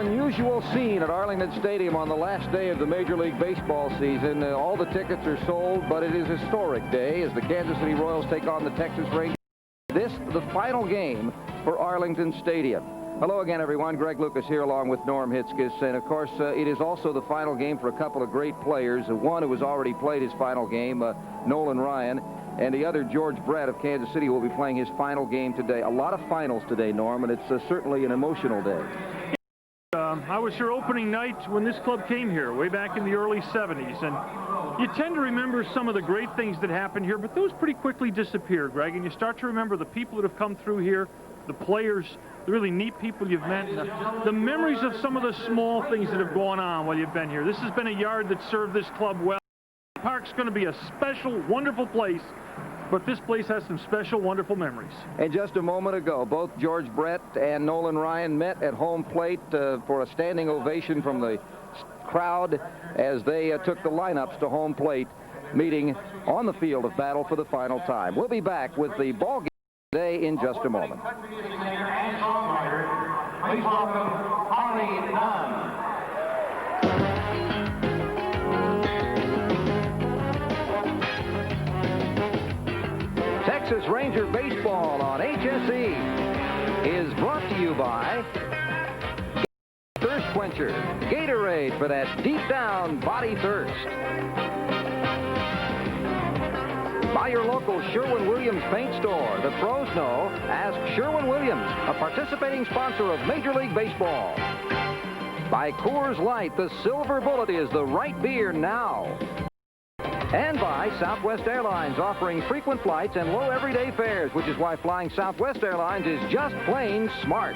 unusual scene at Arlington Stadium on the last day of the Major League Baseball season. All the tickets are sold, but it is a historic day as the Kansas City Royals take on the Texas Rangers. This, the final game for Arlington Stadium. Hello again, everyone. Greg Lucas here along with Norm Hitzges. And, of course, it is also the final game for a couple of great players. One who has already played his final game, Nolan Ryan, and the other, George Brett of Kansas City, will be playing his final game today. A lot of finals today, Norm, and it's certainly an emotional day. I was here opening night when this club came here, way back in the early 70s, and you tend to remember some of the great things that happened here, but those pretty quickly disappear, Greg, and you start to remember the people that have come through here, the players, the really neat people you've met, the memories of some of the small things that have gone on while you've been here. This has been a yard that served this club well. The park's going to be a special, wonderful place, but this place has some special, wonderful memories. And just a moment ago, both George Brett and Nolan Ryan met at home plate for a standing ovation from the crowd as they took the lineups to home plate, meeting on the field of battle for the final time. We'll be back with the ball game today in just a moment. Texas Ranger Baseball on HSE is brought to you by Thirst Quencher, Gatorade for that deep down body thirst. By your local Sherwin-Williams paint store. The pros know. Ask Sherwin-Williams, a participating sponsor of Major League Baseball. By Coors Light, the Silver Bullet is the right beer now. And by Southwest Airlines, offering frequent flights and low everyday fares, which is why flying Southwest Airlines is just plain smart.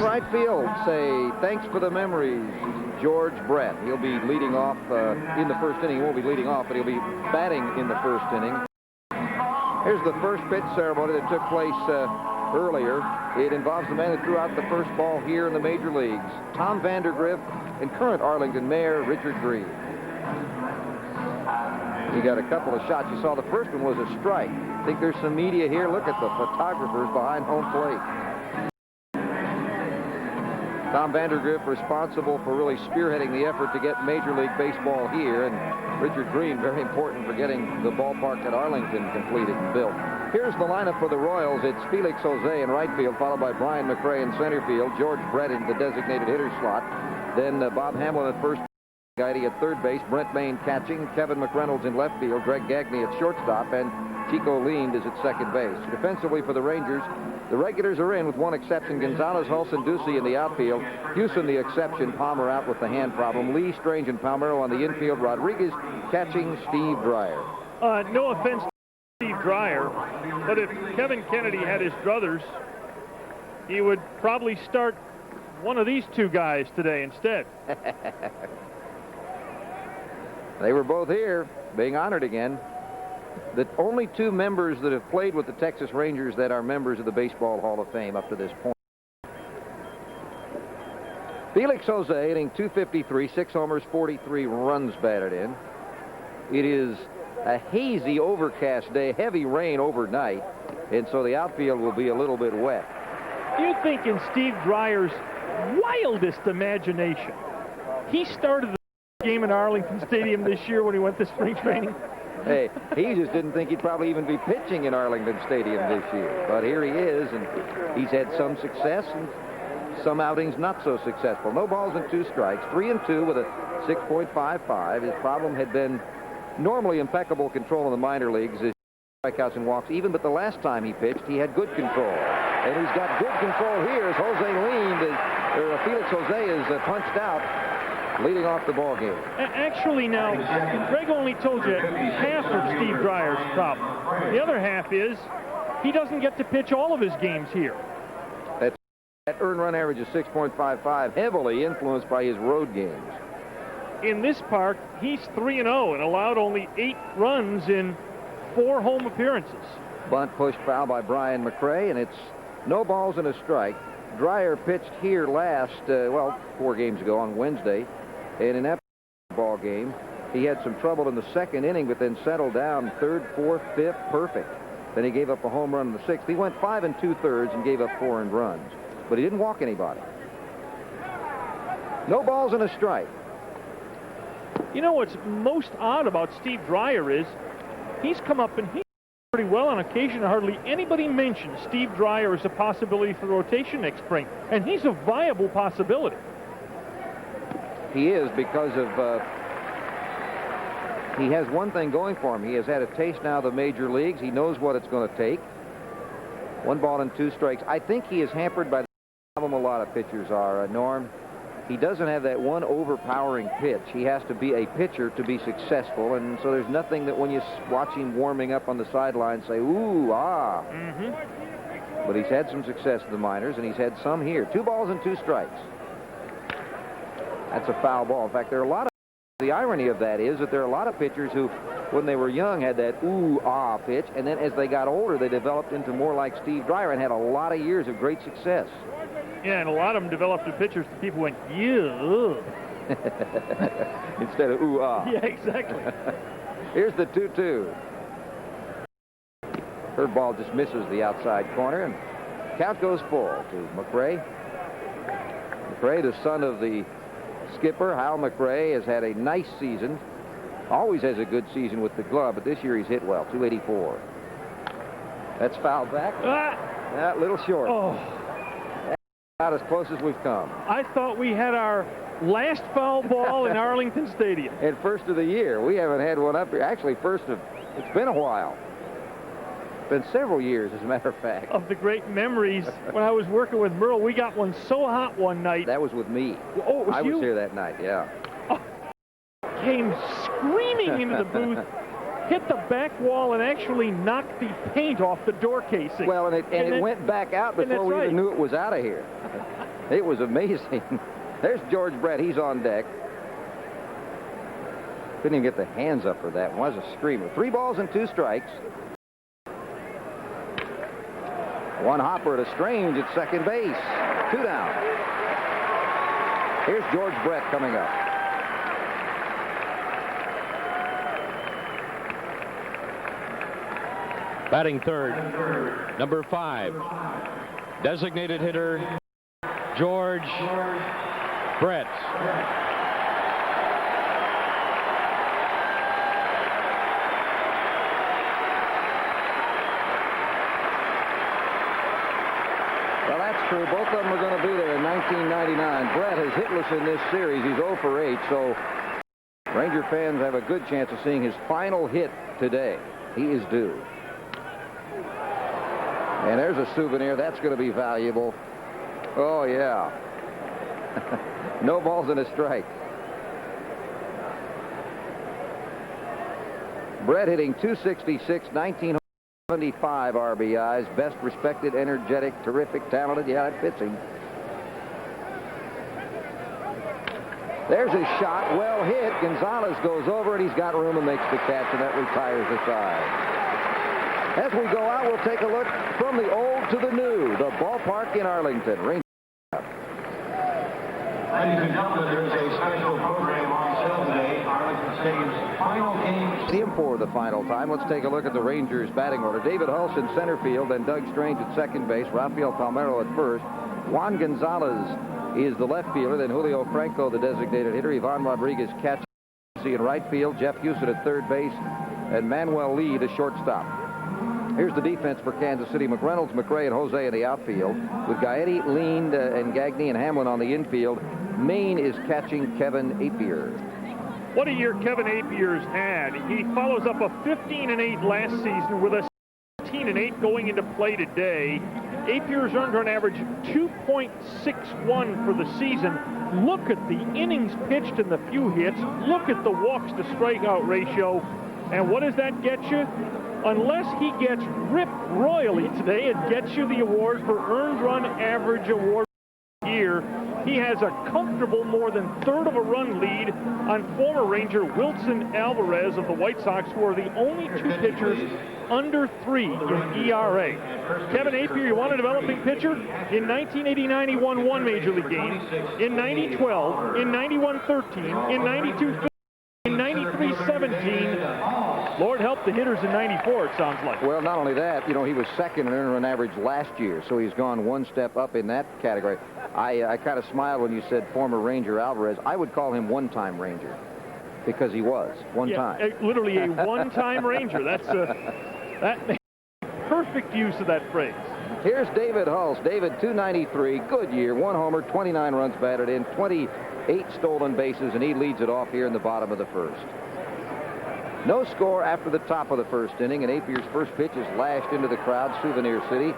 Right field, say thanks for the memories, George Brett. He'll be leading off in the first inning. He won't be leading off, but he'll be batting in the first inning. Here's the first pitch ceremony that took place earlier. It involves the man that threw out the first ball here in the major leagues, Tom Vandergriff, and current Arlington Mayor Richard Green. He got a couple of shots. You saw the first one was a strike. I think there's some media here. Look at the photographers behind home plate. Tom Vandergriff responsible for really spearheading the effort to get Major League Baseball here, and Richard Green very important for getting the ballpark at Arlington completed and built. Here's the lineup for the Royals. It's Felix Jose in right field, followed by Brian McRae in center field, George Brett in the designated hitter slot, then Bob Hamlin at first, Guidey at third base, Brent Main catching, Kevin McReynolds in left field, Greg Gagne at shortstop, and Chico Lind is at second base. Defensively for the Rangers, the regulars are in with one exception, Gonzalez, Hulse, and Ducey in the outfield. Houston the exception, Palmer out with the hand problem. Lee, Strange, and Palmero on the infield. Rodriguez catching Steve Dreyer. No offense to Steve Dreyer, but if Kevin Kennedy had his druthers, he would probably start one of these two guys today instead. They were both here, being honored again. The only two members that have played with the Texas Rangers that are members of the Baseball Hall of Fame up to this point. Felix Jose hitting .253, 6 homers, 43 runs batted in. It is a hazy, overcast day, heavy rain overnight, and so the outfield will be a little bit wet. You think in Steve Dreyer's wildest imagination, he started the game in Arlington Stadium this year when he went to spring training? Hey, he just didn't think he'd probably even be pitching in Arlington Stadium this year. But here he is, and he's had some success and some outings not so successful. No balls and 2 strikes, 3-2 with a 6.55. His problem had been normally impeccable control in the minor leagues, his strikeouts and walks even, but the last time he pitched, he had good control. And he's got good control here as Felix Jose is punched out, leading off the ball game. Actually, now, Greg only told you half of Steve Dreyer's problem. The other half is he doesn't get to pitch all of his games here. That earned run average is 6.55, heavily influenced by his road games. In this park, he's 3-0 and allowed only 8 runs in 4 home appearances. Bunt pushed foul by Brian McRae, and it's no balls and a strike. Dreyer pitched here last, 4 games ago on Wednesday. And in that ball game, he had some trouble in the second inning, but then settled down 3rd, 4th, 5th, perfect. Then he gave up a home run in the 6th. He went 5 2/3 and gave up 4 earned runs. but he didn't walk anybody. No balls and a strike. You know what's most odd about Steve Dreyer is he's come up and he's pretty well on occasion. Hardly anybody mentions Steve Dreyer as a possibility for rotation next spring, and he's a viable possibility. He is, because of he has one thing going for him. He has had a taste now of the major leagues. He knows what it's going to take. 1 ball and 2 strikes. I think he is hampered by the problem a lot of pitchers are, Norm. He doesn't have that one overpowering pitch. He has to be a pitcher to be successful, and so there's nothing that when you watch him warming up on the sideline say, ooh, ah. But he's had some success in the minors, and he's had some here. 2 balls and 2 strikes. That's a foul ball. In fact, there are a lot of... The irony of that is that there are a lot of pitchers who, when they were young, had that ooh, ah pitch, and then as they got older, they developed into more like Steve Dreyer and had a lot of years of great success. Yeah, and a lot of them developed into pitchers that people went, yeah. Instead of ooh, ah. Yeah, exactly. Here's the 2-2. Her ball just misses the outside corner, and count goes full to McRae. McRae, the son of the skipper, Hal McRae, has had a nice season. Always has a good season with the glove, but this year he's hit well. 284. That's fouled back. That little short. Oh. About as close as we've come. I thought we had our last foul ball in Arlington Stadium. And first of the year. We haven't had one up here. Actually, it's been a while. It's been several years, as a matter of fact. Of the great memories, when I was working with Merle, we got one so hot one night. That was with me. Oh, it was I you? was here that night, yeah. Oh, came screaming into the booth, hit the back wall, and actually knocked the paint off the door casing. Well, and it went back out before we even knew it was out of here. It was amazing. There's George Brett. He's on deck. Couldn't even get the hands up for that. Was a screamer. 3 balls and 2 strikes. One hopper to Strange at second base. 2 down. Here's George Brett coming up. Batting third, number 5, designated hitter, George Brett. Well, that's true. Both of them are going to be there in 1999. Brett is hitless in this series. He's 0 for 8, so Ranger fans have a good chance of seeing his final hit today. He is due. And there's a souvenir. That's going to be valuable. Oh, yeah. No balls and a strike. Brett hitting .266, 1975 RBIs. Best respected, energetic, terrific, talented. Yeah, that fits him. There's his shot. Well hit. Gonzalez goes over it. He's got room and makes the catch, and that retires the side. As we go out, we'll take a look from the old to the new. The ballpark in Arlington. Ladies and gentlemen, there is a special program on sale today. Arlington Stadium's final game. Stadium for the final time. Let's take a look at the Rangers batting order. David Hulse in center field, then Doug Strange at second base, Rafael Palmeiro at first. Juan Gonzalez is the left fielder, then Julio Franco, the designated hitter. Ivan Rodriguez catching in right field, Jeff Houston at third base, and Manuel Lee, the shortstop. Here's the defense for Kansas City. McReynolds, McRae, and Jose in the outfield, with Gaetti, Lean, and Gagne and Hamlin on the infield. Maine is catching Kevin Apier. What a year Kevin Apier's had. He follows up a 15-8 last season with a 16-8 going into play today. Apier's earned on average 2.61 for the season. Look at the innings pitched and the few hits. Look at the walks to strikeout ratio. And what does that get you? Unless he gets ripped royally today, it gets you the award for earned run average award here. He has a comfortable more than third of a run lead on former Ranger Wilson Alvarez of the White Sox, who are the only 2 pitchers under 3 in ERA. Kevin Apier, you want a developing pitcher? In 1989, he won 1 Major League game. In 90-12, in 91-13, in 92-15, in 93-17. Lord help the hitters in 94, it sounds like. Well, not only that, you know, he was second in earned run average last year, so he's gone one step up in that category. I kind of smiled when you said former Ranger Alvarez. I would call him one-time Ranger, because he was one time. Literally a one-time Ranger. That's that makes perfect use of that phrase. Here's David Hulse. David, 293, good year, 1 homer, 29 runs batted in, 28 stolen bases, and he leads it off here in the bottom of the first. No score after the top of the first inning, and Apier's first pitch is lashed into the crowd, Souvenir City.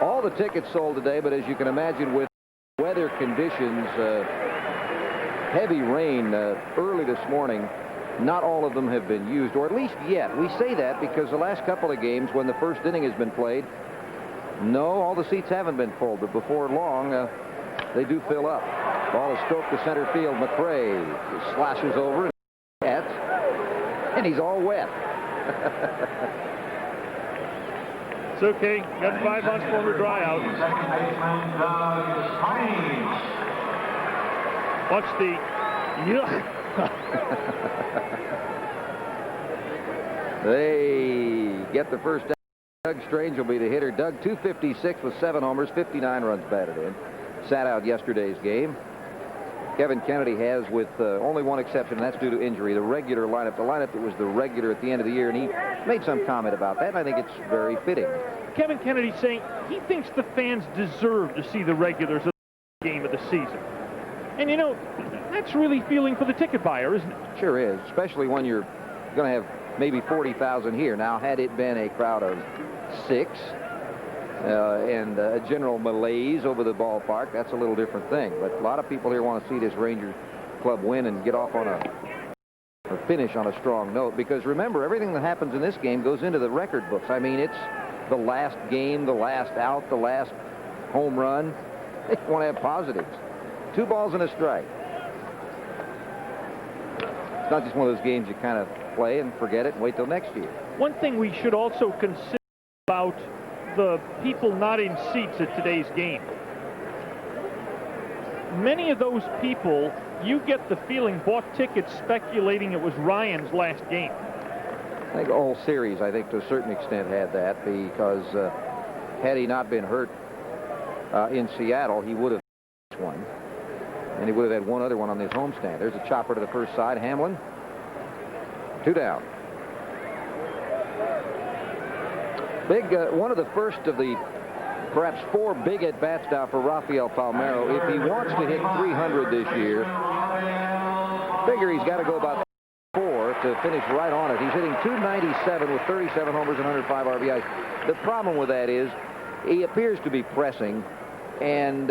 All the tickets sold today, but as you can imagine, with weather conditions, heavy rain early this morning, not all of them have been used, or at least yet. We say that because the last couple of games, when the first inning has been played, no, all the seats haven't been full, but before long, they do fill up. Ball is stroked to center field. McRae slashes over and he's all wet. It's okay. Got 5 months for him to dry out. Second baseman, Hines. Watch the... They get the first down. Doug Strange will be the hitter. Doug, 256 with 7 homers, 59 runs batted in. Sat out yesterday's game. Kevin Kennedy has, with only one exception, and that's due to injury, the regular lineup, the lineup that was the regular at the end of the year, and he made some comment about that, and I think it's very fitting. Kevin Kennedy saying he thinks the fans deserve to see the regulars of the game of the season. And, you know, that's really feeling for the ticket buyer, isn't it? Sure is, especially when you're going to have maybe 40,000 here. Now, had it been a crowd of 6 and a general malaise over the ballpark, that's a little different thing. But a lot of people here want to see this Rangers club win and get off on or finish on a strong note, because remember, everything that happens in this game goes into the record books. I mean, it's the last game, the last out, the last home run. They want to have positives. 2 balls and a strike. It's not just one of those games you kind of play and forget it and wait till next year. One thing we should also consider about the people not in seats at today's game. Many of those people, you get the feeling, bought tickets speculating it was Ryan's last game. I think the whole series, I think, to a certain extent had that, because had he not been hurt in Seattle, he would have won. And he would have had one other one on his homestand. There's a chopper to the first side. Hamlin. 2 down. Big, one of the first of the perhaps 4 big at-bats now for Rafael Palmeiro. If he wants to hit 300 this year, figure he's got to go about 4 to finish right on it. He's hitting 297 with 37 homers and 105 RBIs. The problem with that is he appears to be pressing and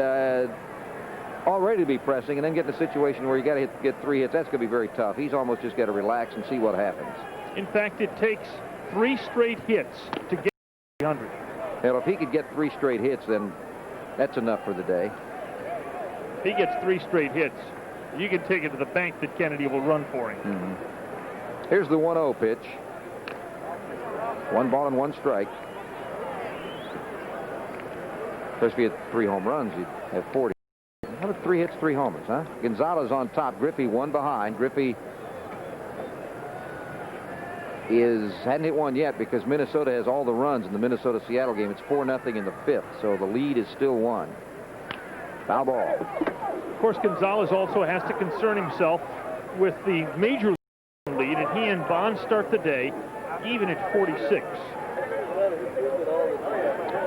already to be pressing, and then get in a situation where you got to get 3 hits. That's going to be very tough. He's almost just got to relax and see what happens. In fact, it takes 3 straight hits to get 300. Well, if he could get 3 straight hits, then that's enough for the day. If he gets 3 straight hits, you can take it to the bank that Kennedy will run for him. Mm-hmm. Here's the 1-0 pitch. 1 ball and 1 strike. Of course, if you had 3 home runs, you'd have 40. How about 3 hits, 3 homers, huh? Gonzalez on top. Griffey 1 behind. Griffey hadn't hit 1 yet because Minnesota has all the runs in the Minnesota-Seattle game. It's 4-0 in the 5th, so the lead is still 1. Foul ball. Of course, Gonzalez also has to concern himself with the major lead, and he and Bonds start the day even at 46.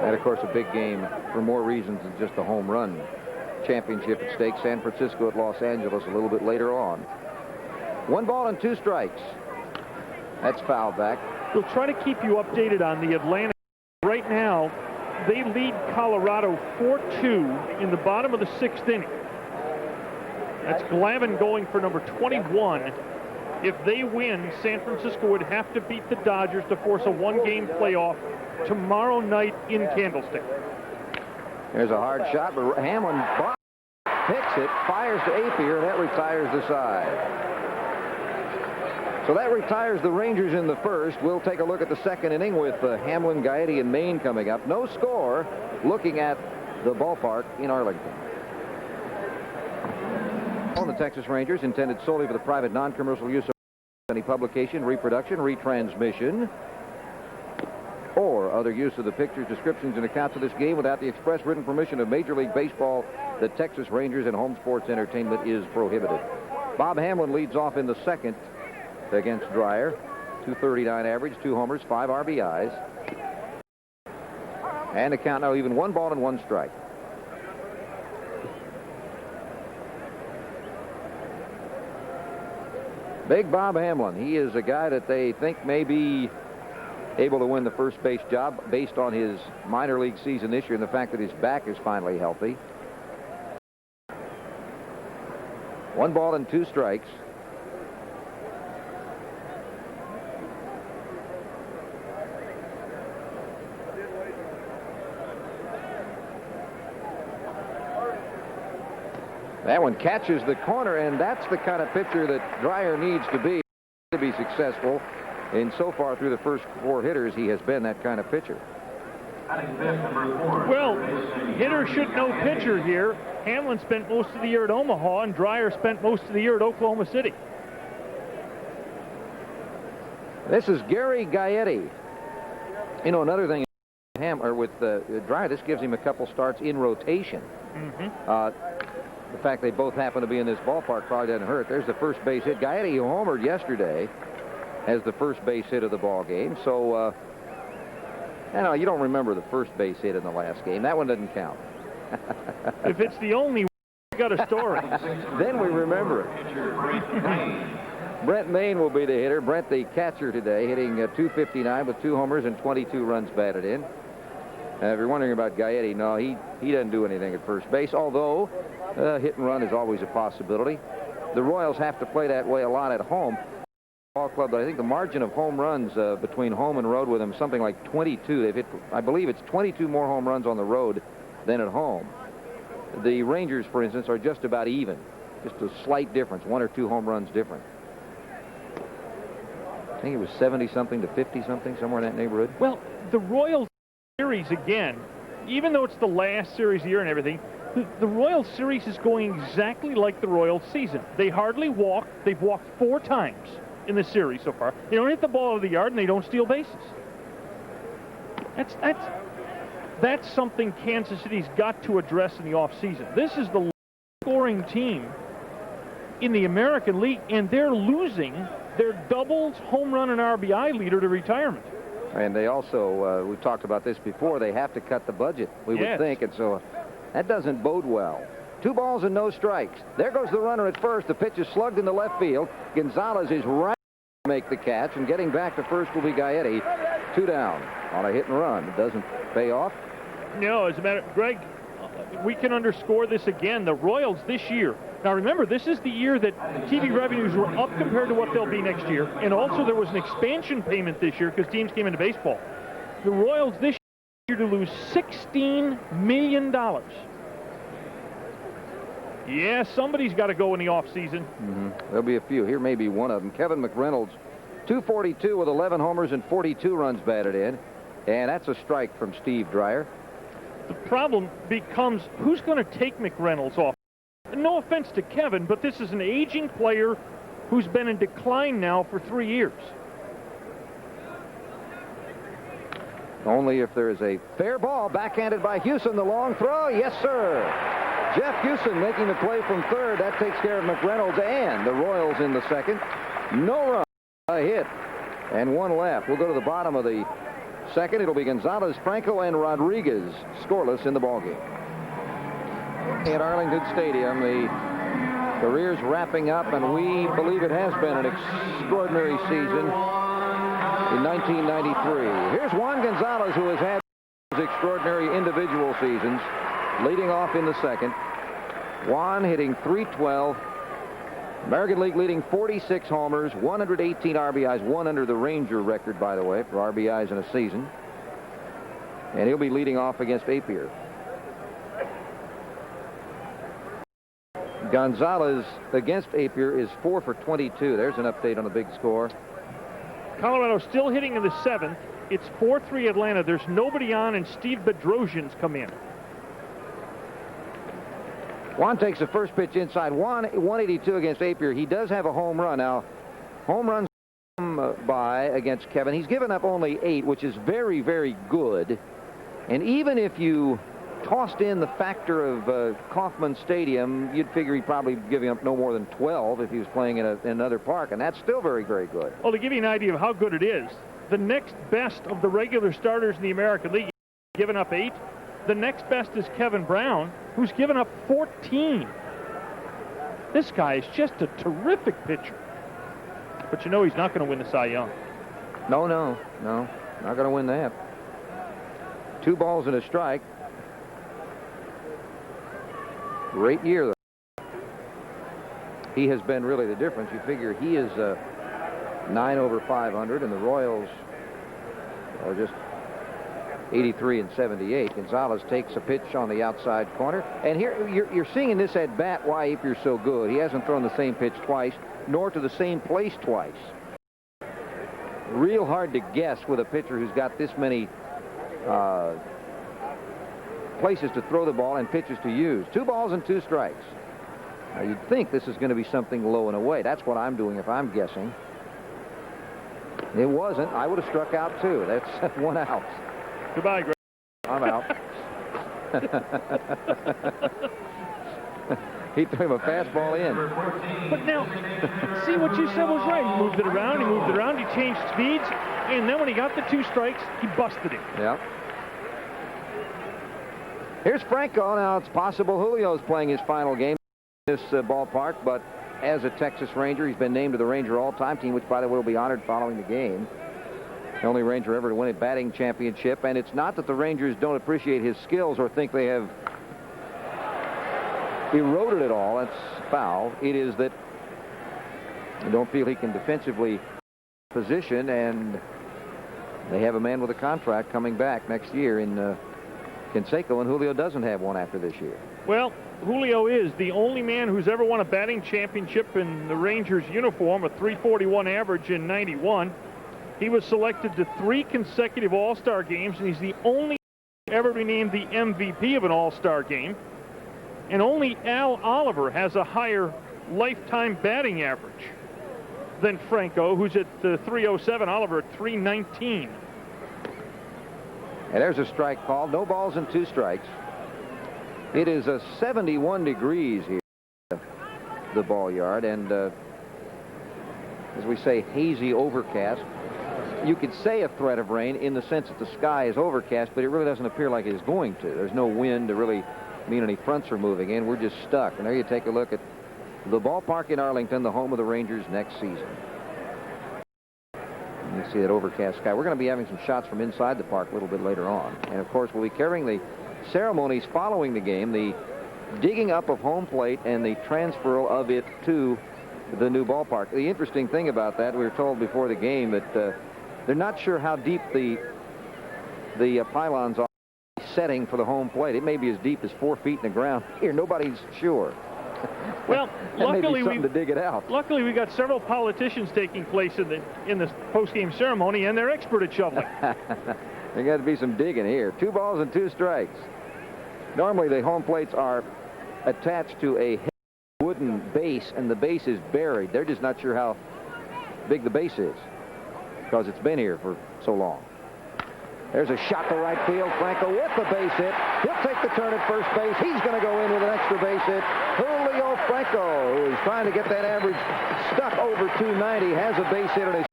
And, of course, a big game for more reasons than just the home run championship at stake. San Francisco at Los Angeles a little bit later on. 1 ball and 2 strikes. That's fouled back. We'll try to keep you updated on the Atlanta. Right now, they lead Colorado 4-2 in the bottom of the 6th inning. That's Glavine going for number 21. If they win, San Francisco would have to beat the Dodgers to force a 1-game playoff tomorrow night in Candlestick. There's a hard shot, but Hamlin picks it, fires to Apier, and that retires the side. So that retires the Rangers in the first. We'll take a look at the second inning with Hamlin, Gaetti, and Maine coming up. No score, looking at the ballpark in Arlington. On the Texas Rangers, intended solely for the private non-commercial use of Any publication, reproduction, retransmission, or other use of the pictures, descriptions, and accounts of this game without the express written permission of Major League Baseball, the Texas Rangers, and Home Sports Entertainment is prohibited. Bob Hamlin leads off in the second against Dreyer. 239 average, 2 homers, 5 RBIs. And the count now even 1 ball and 1 strike. Big Bob Hamlin. He is a guy that they think may be able to win the first base job based on his minor league season this year and the fact that his back is finally healthy. 1 ball and 2 strikes. That one catches the corner, and that's the kind of pitcher that Dreyer needs to be successful. And so far through the first 4 hitters, he has been that kind of pitcher. Well, hitter should know pitcher here. Hamlin spent most of the year at Omaha, and Dreyer spent most of the year at Oklahoma City. This is Gary Gaetti. You know, another thing with Dreyer, this gives him a couple starts in rotation. The fact they both happen to be in this ballpark probably doesn't hurt. There's the first base hit. Gaetti, who homered yesterday, has the first base hit of the ball game. So, you don't remember the first base hit in the last game. That one doesn't count. If it's the only one, you got a story. Then we remember it. Brent Maine will be the hitter. Brent, the catcher today, hitting 259 with 2 homers and 22 runs batted in. If you're wondering about Gaetti, no, he doesn't do anything at first base, although hit and run is always a possibility. The Royals have to play that way a lot at home. Ball club, but I think the margin of home runs between home and road with them is something like 22. They've hit, I believe it's 22 more home runs on the road than at home. The Rangers, for instance, are just about even. Just a slight difference, 1 or 2 home runs different. I think it was 70-something to 50-something, somewhere in that neighborhood. Well, the Royals series, again, even though it's the last series of the year and everything, the Royals series is going exactly like the Royals season. They hardly walk. They've walked 4 times in the series so far. They don't hit the ball out of the yard, and they don't steal bases. That's something Kansas City's got to address in the offseason. This is the lowest scoring team in the American League, and they're losing their doubles, home run, and RBI leader to retirement. And they also, we've talked about this before, they have to cut the budget, we would think, and so that doesn't bode well. 2 balls and no strikes. There goes the runner at first. The pitch is slugged into left field. Gonzalez is right to make the catch, and getting back to first will be Gaetti. 2 down on a hit and run. It doesn't pay off. No, as a matter, Greg, we can underscore this again. The Royals this year. Now remember, this is the year that TV revenues were up compared to what they'll be next year, and also there was an expansion payment this year because teams came into baseball. The Royals this year to lose $16 million. Yeah, somebody's got to go in the offseason. There'll be a few. Here may be one of them. Kevin McReynolds, 242 with 11 homers and 42 runs batted in. And that's a strike from Steve Dreyer. The problem becomes who's going to take McReynolds off. No offense to Kevin, but this is an aging player who's been in decline now for 3 years. Only if there is a fair ball. Backhanded by Houston. The long throw. Yes, sir. Jeff Houston making the play from third. That takes care of McReynolds and the Royals in the second. No run. A hit. And 1 left. We'll go to the bottom of the second. It'll be Gonzalez, Franco, and Rodriguez scoreless in the ballgame. At Arlington Stadium, the career's wrapping up, and we believe it has been an extraordinary season in 1993. Here's Juan Gonzalez, who has had extraordinary individual seasons, leading off in the second. Juan hitting .312. American League leading 46 homers, 118 RBIs, 1 under the Ranger record, by the way, for RBIs in a season. And he'll be leading off against Apier. Gonzalez against Apier is 4 for 22. There's an update on the big score. Colorado still hitting in the 7th. It's 4-3 Atlanta. There's nobody on, and Steve Bedrosian's come in. Juan takes the first pitch inside. Juan, 182 against Apier. He does have a home run. Now, home runs by against Kevin. He's given up only 8, which is very, very good. And even if you tossed in the factor of Kauffman Stadium, you'd figure he'd probably be giving up no more than 12 if he was playing in another park, and that's still very, very good. Well, to give you an idea of how good it is, the next best of the regular starters in the American League, given up 8. The next best is Kevin Brown, who's given up 14. This guy is just a terrific pitcher. But you know he's not going to win the Cy Young. No, not going to win that. 2 balls and a strike. Great year, though. He has been really the difference. You figure he is 9 over 500, and the Royals are just 83 and 78. Gonzalez takes a pitch on the outside corner. And here you're seeing in this at bat why Apier's so good. He hasn't thrown the same pitch twice, nor to the same place twice. Real hard to guess with a pitcher who's got this many places to throw the ball and pitches to use. 2 balls and 2 strikes. Now you'd think this is going to be something low and away. That's what I'm doing if I'm guessing. It wasn't. I would have struck out too. That's 1 out. Goodbye, Greg. I'm out. He threw him a fastball in. But now, see, what you said was right. He moved it around, he changed speeds, and then when he got the 2 strikes, he busted him. Yeah. Here's Franco. Now it's possible Julio's playing his final game in this ballpark, but as a Texas Ranger, he's been named to the Ranger all-time team, which, by the way, will be honored following the game. The only Ranger ever to win a batting championship, and it's not that the Rangers don't appreciate his skills or think they have eroded it all. That's foul. It is that they don't feel he can defensively position, and they have a man with a contract coming back next year in Canseco, and Julio doesn't have one after this year. Well, Julio is the only man who's ever won a batting championship in the Rangers uniform, a .341 average in '91. He was selected to 3 consecutive All-Star games, and he's the only ever to be named the MVP of an All-Star game. And only Al Oliver has a higher lifetime batting average than Franco, who's at .307. Oliver at .319. And there's a strike called. No balls and 2 strikes. It is 71 degrees here at the ball yard, and as we say, hazy overcast. You could say a threat of rain in the sense that the sky is overcast, but it really doesn't appear like it is going to. There's no wind to really mean any fronts are moving in. We're just stuck. And there you take a look at the ballpark in Arlington, the home of the Rangers next season. You see that overcast sky. We're going to be having some shots from inside the park a little bit later on. And, of course, we'll be carrying the ceremonies following the game, the digging up of home plate and the transfer of it to the new ballpark. The interesting thing about that, we were told before the game that they're not sure how deep the pylons are setting for the home plate. It may be as deep as 4 feet in the ground here. Nobody's sure. Well, luckily to dig it out. Luckily, we got several politicians taking place in the post-game ceremony, and they're expert at shoveling. There got to be some digging here. 2 balls and 2 strikes. Normally, the home plates are attached to a wooden base, and the base is buried. They're just not sure how big the base is because it's been here for so long. There's a shot to right field. Franco with the base hit. He'll take the turn at first base. He's going to go in with an extra base hit. Julio Franco, who is trying to get that average stuck over 290, has a base hit on his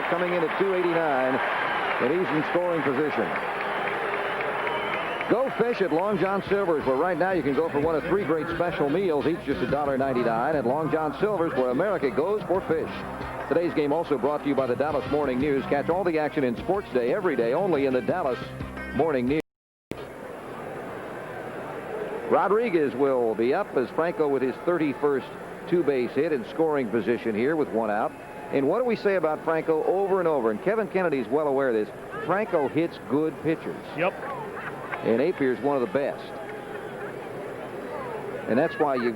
coming in at 289, and he's in scoring position. Go fish at Long John Silver's, where right now you can go for one of 3 great special meals, each just $1.99 at Long John Silver's, where America goes for fish. Today's game also brought to you by the Dallas Morning News. Catch all the action in Sports Day every day only in the Dallas Morning News. Rodriguez will be up as Franco with his 31st 2-base hit in scoring position here with 1 out. And what do we say about Franco over and over? And Kevin Kennedy is well aware of this. Franco hits good pitchers. Yep. And Apier's one of the best. And that's why you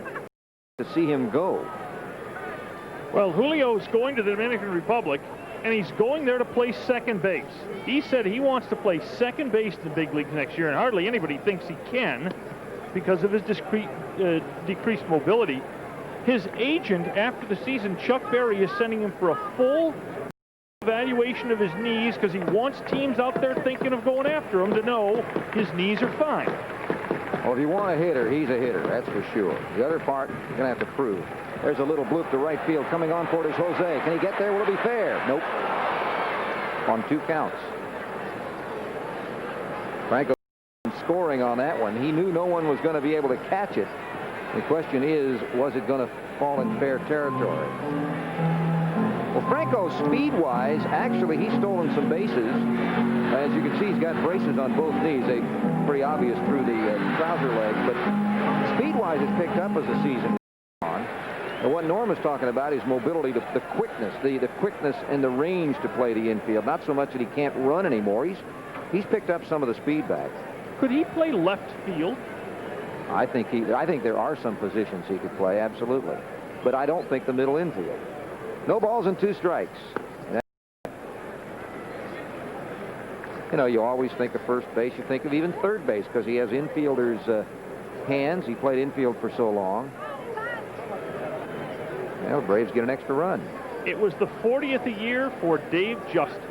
to see him go. Well, Julio's going to the Dominican Republic, and he's going there to play second base. He said he wants to play second base in the big leagues next year, and hardly anybody thinks he can because of his decreased mobility. His agent, after the season, Chuck Berry, is sending him for a full evaluation of his knees because he wants teams out there thinking of going after him to know his knees are fine. Well, if you want a hitter, he's a hitter, that's for sure. The other part, you're going to have to prove. There's a little bloop to right field. Coming on for it is Jose. Can he get there? Will it be fair? Nope. On 2 counts. Franco scoring on that one. He knew no one was going to be able to catch it. The question is, was it going to fall in fair territory? Well, Franco, speed-wise, actually, he's stolen some bases. As you can see, he's got braces on both knees. They pretty obvious through the trouser leg, but speed-wise, it's picked up as the season goes on. And what Norm is talking about is mobility, the quickness, the quickness and the range to play the infield. Not so much that he can't run anymore. He's picked up some of the speed back. Could he play left field? I think there are some positions he could play, absolutely. But I don't think the middle infield. No balls and 2 strikes. You know, you always think of first base. You think of even third base because he has infielders' hands. He played infield for so long. Well, Braves get an extra run. It was the 40th a year for Dave Justice.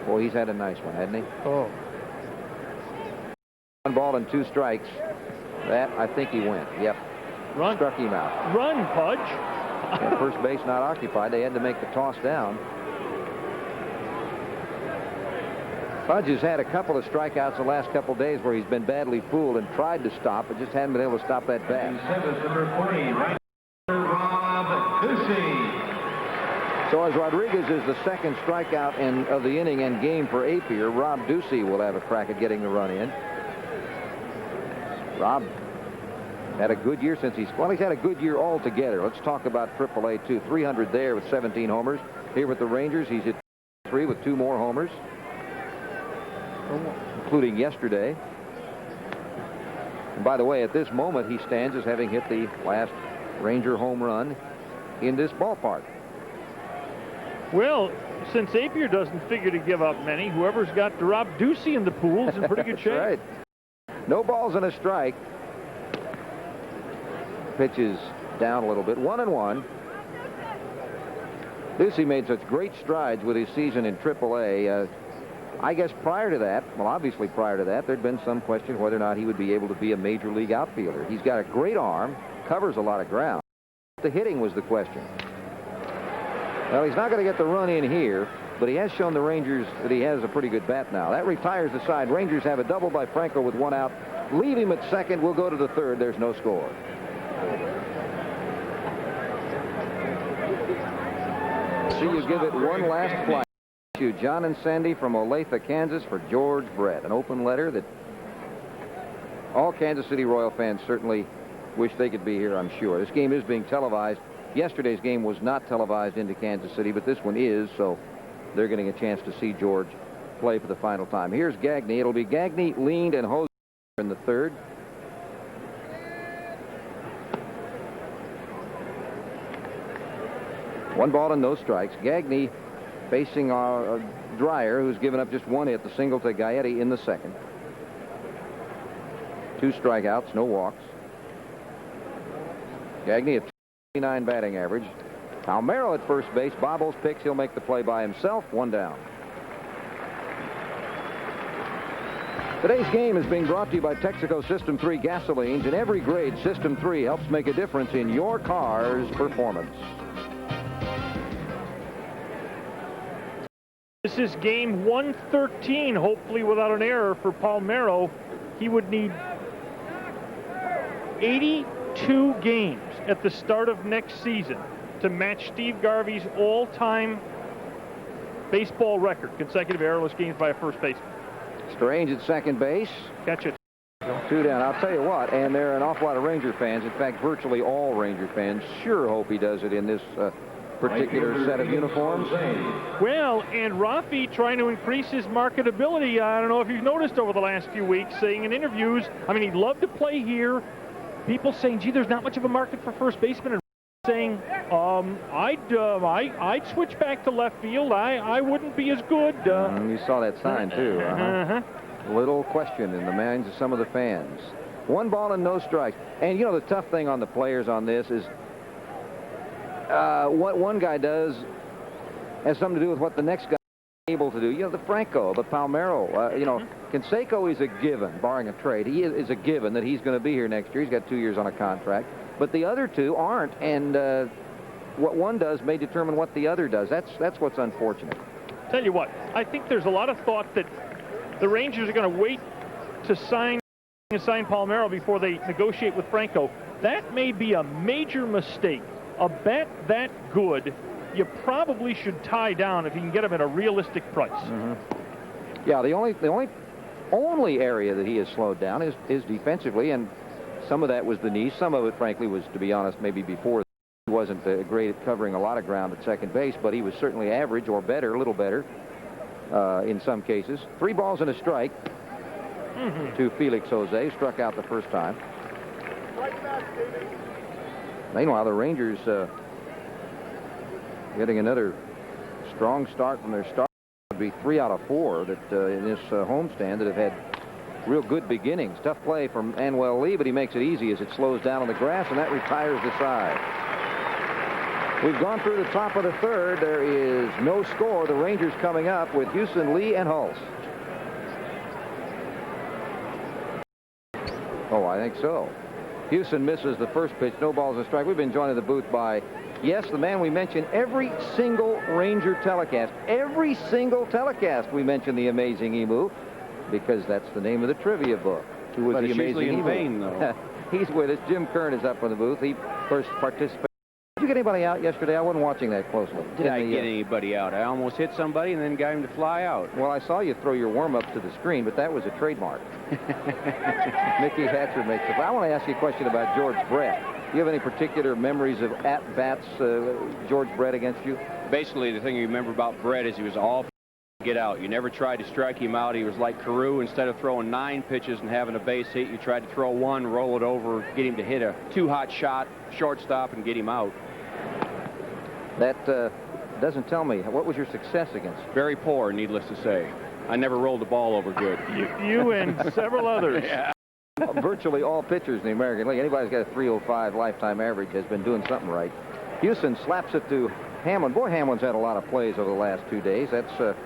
Boy, he's had a nice one, hasn't he? Oh. 1 ball and 2 strikes. That, I think he went. Yep. Run. Struck him out. Run, Pudge. Yeah, first base not occupied. They had to make the toss down. Pudge has had a couple of strikeouts the last couple of days where he's been badly fooled and tried to stop, but just hadn't been able to stop that bat. Number 40, right, Rob Ducey. So as Rodriguez is the second strikeout of the inning and game for Apier, Rob Ducey will have a crack at getting the run in. Rob had a good year since he's had a good year altogether. Let's talk about AAA too. 300 there with 17 homers. Here with the Rangers, he's hit 3 with 2 more homers, including yesterday. And by the way, at this moment, he stands as having hit the last Ranger home run in this ballpark. Well, since Apier doesn't figure to give up many, whoever's got Rob Ducey in the pool is in pretty good shape. Right. No balls and a strike. Pitches down a little bit. 1-1. Ducey made such great strides with his season in AAA. I guess prior to that, well, obviously prior to that, there'd been some question whether or not he would be able to be a major league outfielder. He's got a great arm, covers a lot of ground. The hitting was the question. Well, he's not going to get the run in here, but he has shown the Rangers that he has a pretty good bat now. That retires the side. Rangers have a double by Franco with 1 out. Leave him at second. We'll go to the third. There's no score. So you give it one last flight to John and Sandy from Olathe, Kansas for George Brett. An open letter that all Kansas City Royal fans certainly wish they could be here, I'm sure. This game is being televised. Yesterday's game was not televised into Kansas City, but this one is, so they're getting a chance to see George play for the final time. Here's Gagne. It'll be Gagne, Leaned, and Jose in the third. One ball and no strikes. Gagne facing Dreyer, who's given up just 1 hit, the single to Gaetti in the second. 2 strikeouts, no walks. Gagne at 29 batting average. Palmeiro at first base. Bobbles picks. He'll make the play by himself. 1 down. Today's game is being brought to you by Texaco System 3 gasolines. In every grade, System 3 helps make a difference in your car's performance. This is game 113, hopefully without an error for Palmeiro. He would need 82 games at the start of next season to match Steve Garvey's all-time baseball record, consecutive errorless games by a first baseman. Strange at second base. Catch it. 2 down. I'll tell you what, and there are an awful lot of Ranger fans, in fact, virtually all Ranger fans, sure hope he does it in this particular set of uniforms. Well, and Rafi trying to increase his marketability. I don't know if you've noticed over the last few weeks, saying in interviews, I mean, he'd love to play here. People saying, gee, there's not much of a market for first baseman. And saying, I'd switch back to left field. I wouldn't be as good. You saw that sign, too. Little question in the minds of some of the fans. 1 ball and no strikes. And, you know, the tough thing on the players on this is what one guy does has something to do with what the next guy able to do. You know, the Franco, the Palmero, you know, Canseco is a given, barring a trade. He is a given that he's going to be here next year. He's got 2 years on a contract. But the other two aren't, and what one does may determine what the other does. That's what's unfortunate. Tell you what, I think there's a lot of thought that the Rangers are going to wait to sign Palmero before they negotiate with Franco. That may be a major mistake. A bet that good, you probably should tie down if you can get him at a realistic price. Yeah, the only area that he has slowed down is defensively, and some of that was the knee. Some of it, frankly, was, to be honest, maybe before. He wasn't great at covering a lot of ground at second base, but he was certainly average or better, a little better in some cases. 3 balls and a strike to Felix Jose, struck out the first time. Meanwhile, the Rangers getting another strong start from their start. Would be 3 out of 4 that in this homestand that have had real good beginnings. Tough play from Manuel Lee, but he makes it easy as it slows down on the grass, and that retires the side. We've gone through the top of the third. There is no score. The Rangers coming up with Houston, Lee, and Hulse. Oh, I think so. Houston misses the first pitch. No balls and strike. We've been joined in the booth by, yes, the man we mentioned every single Ranger telecast. Every single telecast we mention the Amazing Emu, because that's the name of the trivia book. Who was but the it's Amazing usually in Emu? vain, though. He's with us. Jim Kern is up in the booth. He first participated. Did you get anybody out yesterday? I wasn't watching that closely. Did I get anybody out? I almost hit somebody and then got him to fly out. Well, I saw you throw your warm-ups to the screen, but that was a trademark. Mickey Hatcher makes it. I want to ask you a question about George Brett. Do you have any particular memories of at-bats, George Brett against you? Basically, the thing you remember about Brett is he was all get out. You never tried to strike him out. He was like Carew. Instead of throwing 9 pitches and having a base hit, you tried to throw 1, roll it over, get him to hit a 2-hot shot, shortstop, and get him out. That doesn't tell me. What was your success against? Very poor, needless to say. I never rolled the ball over good. You and several others. Yeah. Virtually all pitchers in the American League. Anybody who's got a 305 lifetime average has been doing something right. Houston slaps it to Hamlin. Boy, Hamlin's had a lot of plays over the last 2 days. That's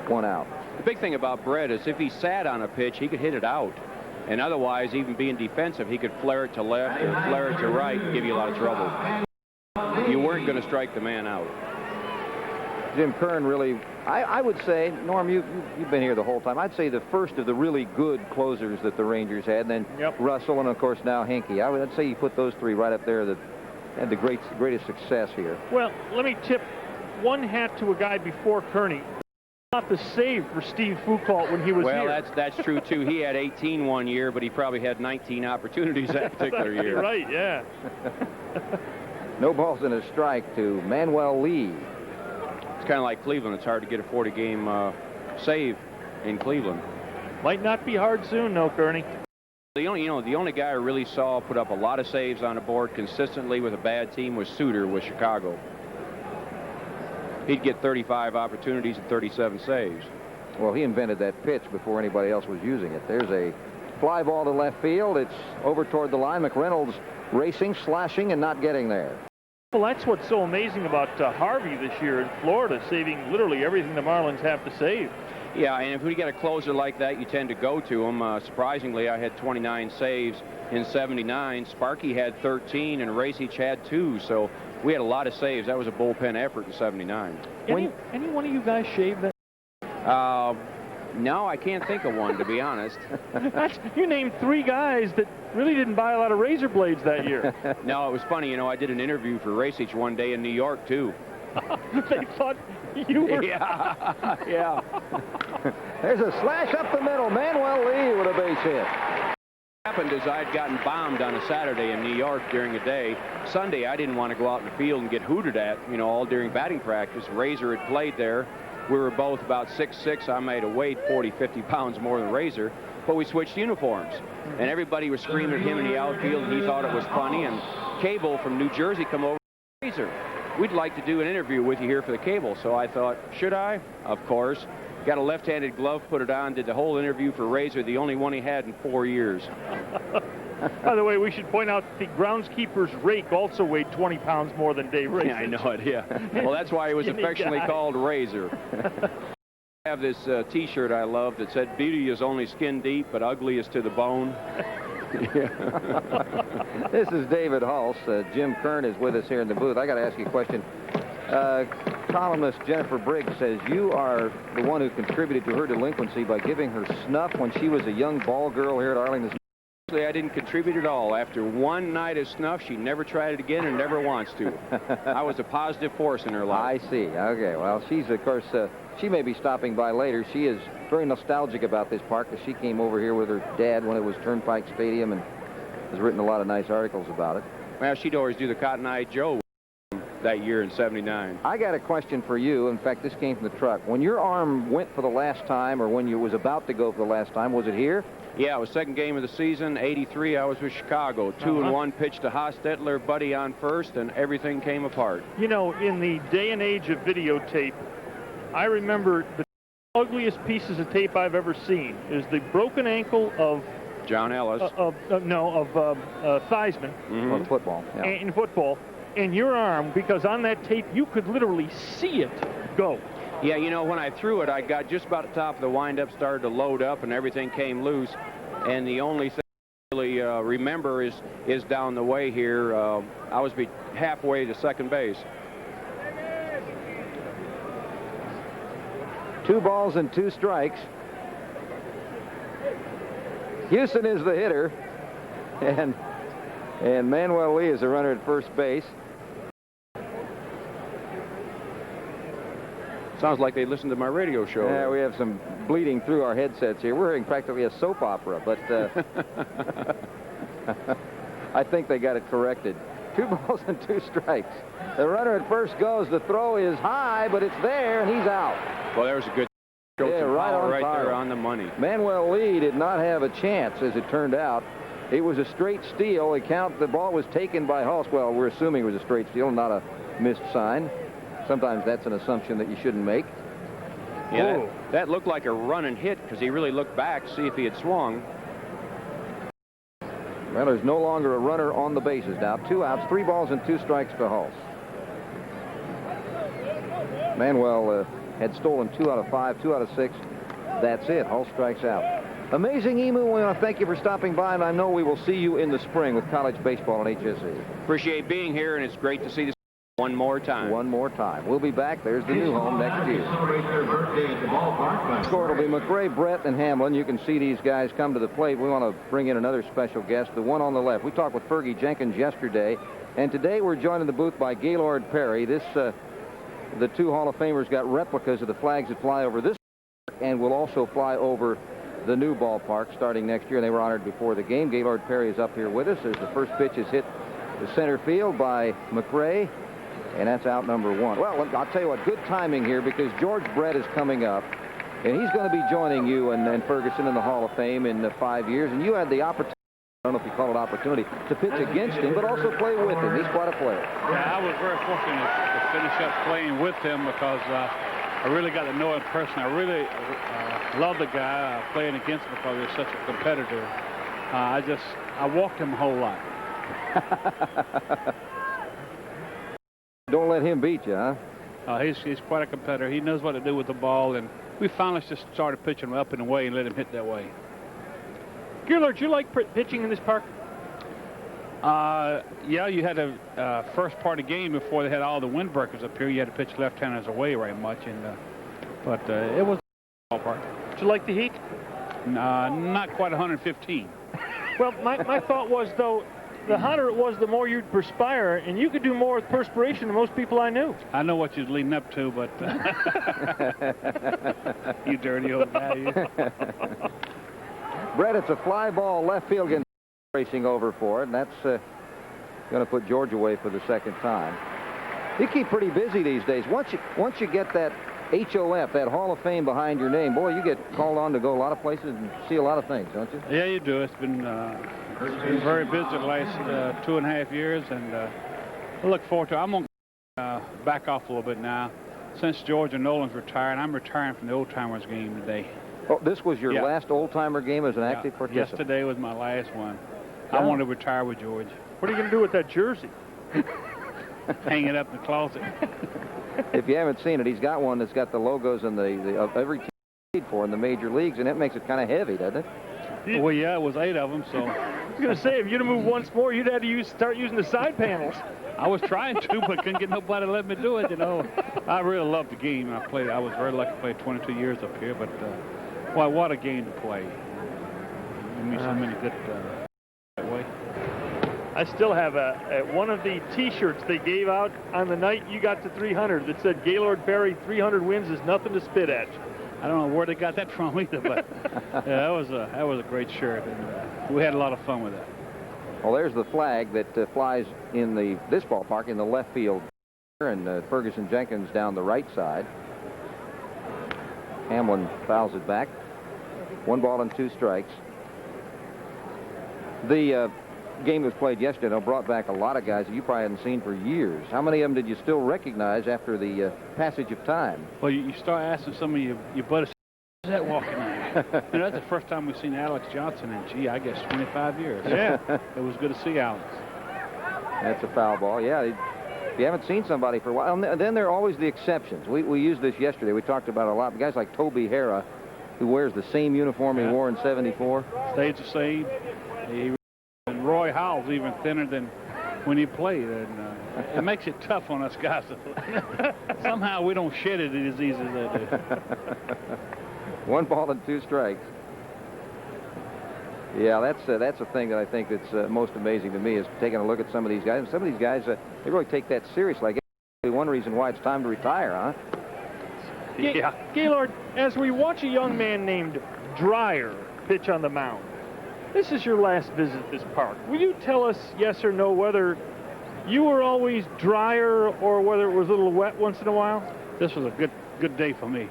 1 out. The big thing about Brett is if he sat on a pitch, he could hit it out. And otherwise, even being defensive, he could flare it to left or flare it to right and give you a lot of trouble. You weren't going to strike the man out. Jim Kern really, I would say, Norm, you've been here the whole time. I'd say the first of the really good closers that the Rangers had, and then Russell, and of course now Hinkie. I'd say you put those 3 right up there that had the greatest success here. Well, let me tip one hat to a guy before Kearney. Not the save for Steve Foucault when he was here. Well, that's true too. He had 18 one year, but he probably had 19 opportunities that particular year. Right, yeah. No balls and a strike to Manuel Lee. It's kind of like Cleveland. It's hard to get a 40-game save in Cleveland. Might not be hard soon, no, Kearney. The only guy I really saw put up a lot of saves on the board consistently with a bad team was Suter with Chicago. He'd get 35 opportunities and 37 saves. Well, he invented that pitch before anybody else was using it. There's a fly ball to left field. It's over toward the line. McReynolds racing, slashing, and not getting there. Well, that's what's so amazing about Harvey this year in Florida, saving literally everything the Marlins have to save. Yeah, and if we get a closer like that, you tend to go to him. Surprisingly, I had 29 saves in 79. Sparky had 13, and Racich had 2. So we had a lot of saves. That was a bullpen effort in 79. Any one of you guys shave that? No, I can't think of one, to be honest. You named 3 guys that really didn't buy a lot of razor blades that year. No, it was funny. I did an interview for Racich one day in New York, too. They thought you were... Yeah. There's a slash up the middle. Manuel Lee with a base hit. What happened is I'd gotten bombed on a Saturday in New York during the day. Sunday, I didn't want to go out in the field and get hooted at, all during batting practice. Razor had played there. We were both about 6'6". I might have weighed 40, 50 pounds more than Razor, but we switched uniforms. And everybody was screaming at him in the outfield, and he thought it was funny. And Cable from New Jersey come over to Razor. We'd like to do an interview with you here for the Cable. So I thought, should I? Of course. Got a left-handed glove, put it on, did the whole interview for Razor, the only one he had in 4 years. By the way, we should point out the groundskeeper's rake also weighed 20 pounds more than Dave Razor. Yeah, I know it, yeah. Well, that's why he was affectionately called Razor. I have this T-shirt I love that said, "Beauty is only skin deep, but ugly is to the bone." This is David Hulse. Jim Kern is with us here in the booth. I got to ask you a question. Columnist Jennifer Briggs says you are the one who contributed to her delinquency by giving her snuff when she was a young ball girl here at Arlington. Actually, I didn't contribute at all. After one night of snuff, she never tried it again and never wants to. I was a positive force in her life. I see. Okay. Well, she's, of course, she may be stopping by later. She is very nostalgic about this park because she came over here with her dad when it was Turnpike Stadium and has written a lot of nice articles about it. Well, she'd always do the Cotton Eye Joe that year in '79. I got a question for you. In fact, this came from the truck. When your arm went for the last time, or when you was about to go for the last time, was it here? Yeah, it was second game of the season, '83. I was with Chicago. 2-1 pitch to Hostetler, Buddy on first, and everything came apart. You know, in the day and age of videotape, I remember the ugliest pieces of tape I've ever seen is the broken ankle of John Ellis. Theismann. On football. Yeah. In football. And your arm, because on that tape you could literally see it go. Yeah, you know, when I threw it, I got just about the top of the windup, started to load up, and everything came loose. And the only thing I really remember is down the way here. I was halfway to second base. 2 balls and 2 strikes. Houston is the hitter, and Manuel Lee is the runner at first base. Sounds like they listened to my radio show. Yeah, we have some bleeding through our headsets here. We're hearing practically a soap opera, but I think they got it corrected. 2 balls and 2 strikes. The runner at first goes. The throw is high, but it's there, and he's out. Well, there was a good stroke yeah, of right power on right fire. there on the money. Manuel Lee did not have a chance, as it turned out. It was a straight steal. The ball was taken by Hulse. Well, we're assuming it was a straight steal, not a missed sign. Sometimes that's an assumption that you shouldn't make. Yeah, that looked like a run and hit because he really looked back to see if he had swung. Well, there's no longer a runner on the bases now. 2 outs, 3 balls and 2 strikes to Hulse. Manuel had stolen 2 out of 5, 2 out of 6. That's it. Hulse strikes out. Amazing Emu, we want to thank you for stopping by, and I know we will see you in the spring with college baseball on HSE. Appreciate being here, and it's great to see this one more time. One more time. We'll be back. There's the new home next year. Celebrate their birthday at the ballpark. Score will be McRae, Brett, and Hamlin. You can see these guys come to the plate. We want to bring in another special guest, the one on the left. We talked with Fergie Jenkins yesterday, and today we're joined in the booth by Gaylord Perry. The 2 Hall of Famers got replicas of the flags that fly over this and will also fly over the new ballpark starting next year. They were honored before the game. Gaylord Perry is up here with us as the first pitch is hit to center field by McRae, and that's out number 1. Well, I'll tell you what, good timing here because George Brett is coming up, and he's going to be joining you and Ferguson in the Hall of Fame in 5 years, and you had the opportunity, I don't know if you call it opportunity, to pitch against him, but also play with him. He's quite a player. Yeah, I was very fortunate to finish up playing with him because I really got to know him personally. I really love the guy playing against him because he's such a competitor. I walked him a whole lot. Don't let him beat you, huh? He's quite a competitor. He knows what to do with the ball, and we finally just started pitching him up and away and let him hit that way. Gaylord, you like pitching in this park? Yeah, you had a first part of the game before they had all the windbreakers up here. You had to pitch left-handers away very much, but it was a ballpark. Did you like the heat? Not quite 115. Well, my thought was, though, the hotter it was, the more you'd perspire, and you could do more with perspiration than most people I knew. I know what you're leading up to, but you dirty old guy. You. Brett, it's a fly ball left field, getting racing over for it, and that's going to put George away for the second time. You keep pretty busy these days. Once you get that HOF, that Hall of Fame behind your name, boy, you get called on to go a lot of places and see a lot of things, don't you? Yeah, you do. It's been very busy the last 2.5 years, and I look forward to it. I'm going to back off a little bit now. Since George and Nolan's retired, I'm retiring from the old-timers game today. Oh, this was your last old-timer game as an active participant? Yesterday was my last one. I want to retire with George. What are you going to do with that jersey? Hang it up in the closet. If you haven't seen it, he's got one that's got the logos and of every team for in the major leagues, and that makes it kind of heavy, doesn't it? Well, yeah, it was 8 of them, so. I was going to say, if you'd have moved once more, you'd have to start using the side panels. I was trying to, but couldn't get nobody to let me do it, you know. I really loved the game. I was very lucky to play 22 years up here, but boy, what a game to play. Give me so many good that way. I still have one of the T-shirts they gave out on the night you got to 300 that said Gaylord Perry 300 wins is nothing to spit at. I don't know where they got that from either, but yeah, that was a great shirt, and we had a lot of fun with that. Well, there's the flag that flies in this ballpark in the left field, and Ferguson Jenkins down the right side. Hamlin fouls it back. 1 ball and 2 strikes. The game was played yesterday. It brought back a lot of guys that you probably hadn't seen for years. How many of them did you still recognize after the passage of time? Well, you start asking some of your buddies, who's that walking in? You know, that's the first time we've seen Alex Johnson in, I guess 25 years. Yeah. It was good to see Alex. That's a foul ball. Yeah, if you haven't seen somebody for a while, and then there are always the exceptions. We used this yesterday. We talked about it a lot. Guys like Toby Hara, who wears the same uniform he wore in '74. Stays the same. And Roy Howell's even thinner than when he played, and it makes it tough on us guys. Somehow we don't shed it as easy as they do. 1 ball and 2 strikes. Yeah, that's the thing that I think that's most amazing to me is taking a look at some of these guys. And some of these guys, they really take that seriously. I guess one reason why it's time to retire, huh? Yeah. Gaylord, as we watch a young man named Dreyer pitch on the mound, this is your last visit at this park. Will you tell us, yes or no, whether you were always Dreyer or whether it was a little wet once in a while? This was a good day for me.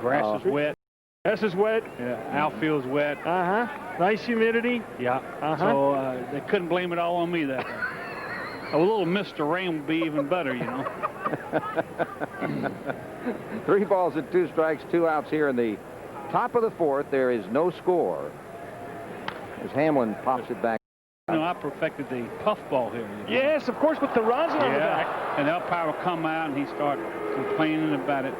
Grass is wet. Grass is wet. Yeah, outfield's wet. Nice humidity. Yeah. So they couldn't blame it all on me that day. A little Mr. Rain would be even better, you know. 3 balls and 2 strikes, 2 outs here in the top of the 4th. There is no score as Hamlin pops it back. You know, I perfected the puffball here. You know? Yes, of course, with the rosin on the back. And the umpire will come out and he start complaining about it,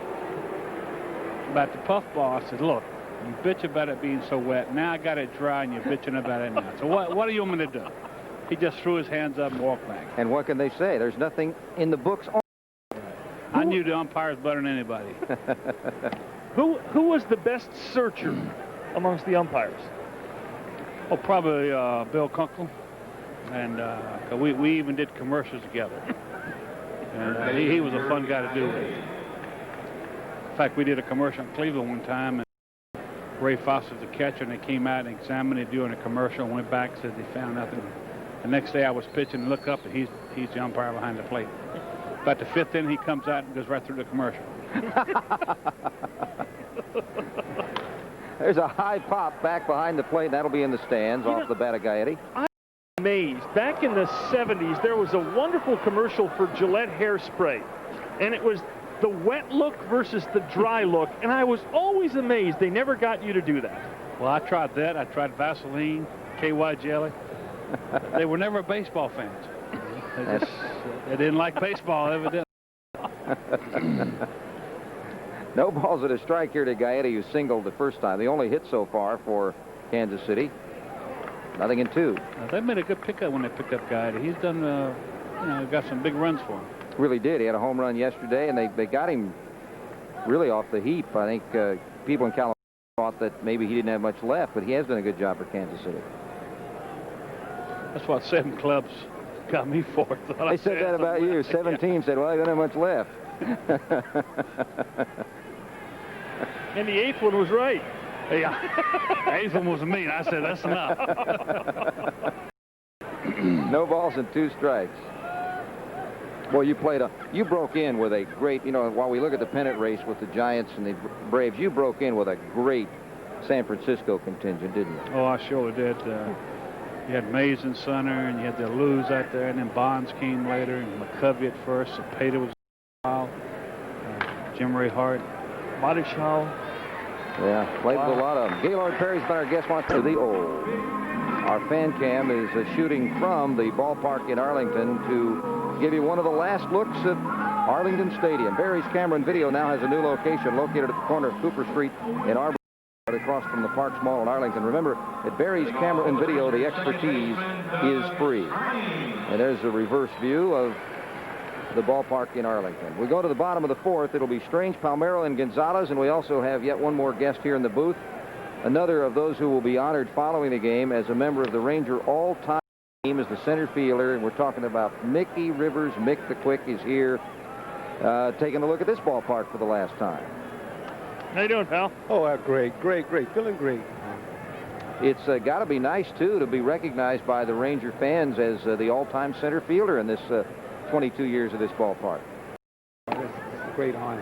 about the puffball. I said, look, you bitch about it being so wet. Now I got it dry and you're bitching about it now. So what do you want me to do? He just threw his hands up and walked back. And what can they say? There's nothing in the books on. I knew the umpires better than anybody. Who was the best searcher amongst the umpires? Oh, probably Bill Kunkel. And we even did commercials together. And he was a fun guy to do with. In fact, we did a commercial in Cleveland one time, and Ray Foster's the catcher, and they came out and examined it during a commercial and went back and said they found nothing. The next day I was pitching and look up, and he's the umpire behind the plate. About the 5th inning, he comes out and goes right through the commercial. There's a high pop back behind the plate. That'll be in the stands off the bat of Gaetti. I'm amazed. Back in the 70s, there was a wonderful commercial for Gillette hairspray, and it was the wet look versus the dry look, and I was always amazed they never got you to do that. Well, I tried that. I tried Vaseline, KY jelly. They were never baseball fans. They didn't like baseball, evidently. No balls and a strike here to Gaetti, who singled the first time. The only hit so far for Kansas City. Nothing in 2. They made a good pickup when they picked up Gaetti. He's done, got some big runs for him. Really did. He had a home run yesterday, and they got him really off the heap. I think people in California thought that maybe he didn't have much left, but he has done a good job for Kansas City. That's what 7 clubs got me for. They said that about you. 17 said, well, he doesn't have much left. And the 8th one was right. Yeah. The 8th one was mean. I said, that's enough. No balls and 2 strikes. Well, you broke in with a great, while we look at the pennant race with the Giants and the Braves, you broke in with a great San Francisco contingent, didn't you? Oh, I sure did. You had Mays in center, and you had the Luz out there, and then Bonds came later, and McCovey at first. Cepeda was Jim Ray Hart. Marty Shaw. Yeah, played with a lot of them. Gaylord Perry's been our guest once to the old. Our fan cam is shooting from the ballpark in Arlington to give you one of the last looks at Arlington Stadium. Barry's camera and video now has a new location located at the corner of Cooper Street in Arbor. across from the Parks Mall in Arlington. Remember, at Barry's Camera and Video, the expertise is free. And there's a reverse view of the ballpark in Arlington. We go to the bottom of the fourth. It'll be Strange, Palmeiro, and Gonzalez, and we also have yet one more guest here in the booth. Another of those who will be honored following the game as a member of the Ranger all-time team is the center fielder, and we're talking about Mickey Rivers. Mick the Quick is here, taking a look at this ballpark for the last time. How you doing, pal? Oh, great. Feeling great. It's got to be nice, too, to be recognized by the Ranger fans as the all-time center fielder in this 22 years of this ballpark. It's a great honor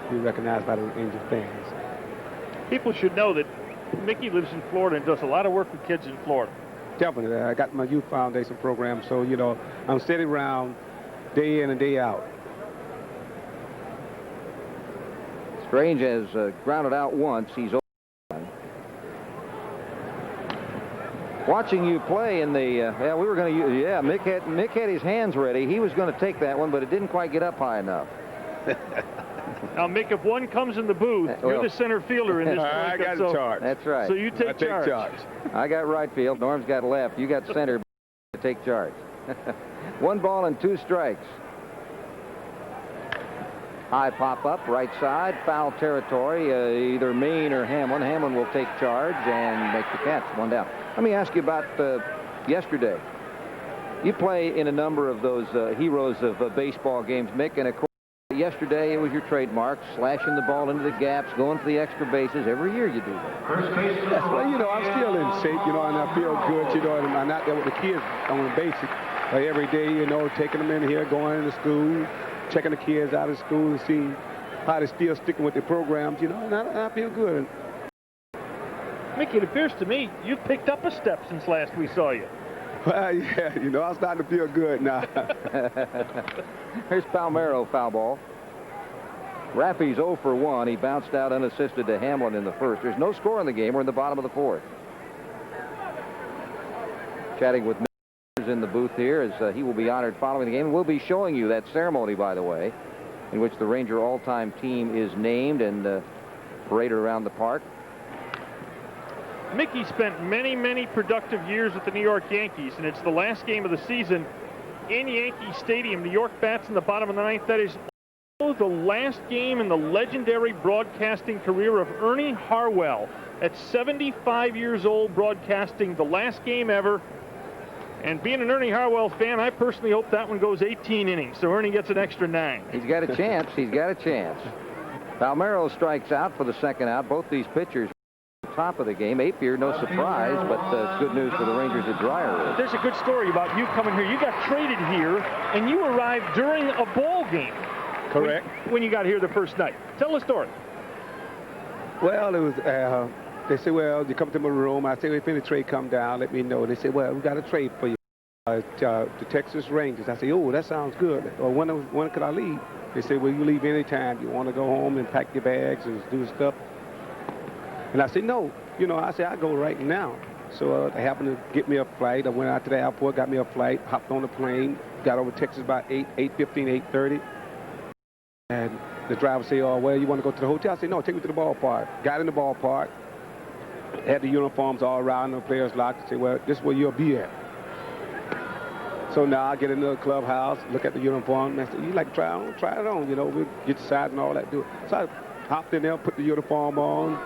to be recognized by the Ranger fans. People should know that Mickey lives in Florida and does a lot of work with kids in Florida. Definitely. I got my youth foundation program, so, you know, I'm steady around day in and day out. Strange has grounded out once. He's over. Watching you play in the, we were going to use, Mick had his hands ready. He was going to take that one, but it didn't quite get up high enough. Now, Mick, if one comes in the booth, you're the center fielder in this. I got in charge. That's right. So you take charge. I got right field. Norm's got left. You got center to take charge. 1 ball and 2 strikes. High pop up, right side, foul territory, either Maine or Hamlin. Hamlin will take charge and make the catch, 1 down. Let me ask you about yesterday. You play in a number of those heroes of baseball games, Mick, and of course, yesterday it was your trademark, slashing the ball into the gaps, going for the extra bases. Every year you do that. Yes, well, you know, I'm still in shape, you know, and I feel good, you know, and I'm out there with the kids on the basic. Every day, you know, taking them in here, going into school, checking the kids out of school and seeing how they're still sticking with their programs, you know, and I feel good. Mickey, it appears to me you've picked up a step since last we saw you. Well, yeah, you know, I'm starting to feel good now. Here's Palmeiro, foul ball. Raffy's 0 for 1. He bounced out unassisted to Hamlin in the first. There's no score in the game. We're in the bottom of the fourth. Chatting with Mick in the booth here as he will be honored following the game. We'll be showing you that ceremony, by the way, in which the Ranger all-time team is named and paraded around the park. Mickey spent many, many productive years with the New York Yankees, and it's the last game of the season in Yankee Stadium. New York bats in the bottom of the ninth. That is also the last game in the legendary broadcasting career of Ernie Harwell. At 75 years old, broadcasting the last game ever. And being an Ernie Harwell fan, I personally hope that one goes 18 innings, so Ernie gets an extra 9. He's got a chance. He's got a chance. Palmeiro strikes out for the second out. Both these pitchers top of the game. Apier, no surprise, but it's good news for the Rangers at Dreyer. There's a good story about you coming here. You got traded here, and you arrived during a ball game. Correct. When you got here the first night. Tell the story. Well, it was, they said, well, you come to my room. I said, if any trade come down, let me know. They said, well, we got a trade for you. The Texas Rangers. I said, oh, that sounds good. Or when could I leave? They said, well, you leave any time. You want to go home and pack your bags and do stuff? And I said, no. You know, I said, I go right now. So they happened to get me a flight. I went out to the airport, got me a flight, hopped on the plane, got over Texas about 8:15, 8:30. And the driver said, oh, well, you want to go to the hotel? I said, no, take me to the ballpark. Got in the ballpark, had the uniforms all around the players' locker. I said, well, this is where you'll be at. So now I get into the clubhouse, look at the uniform, and I said, you like to try it on? Try it on, you know, we'll get your size and all that. Do it. So I hopped in there, put the uniform on.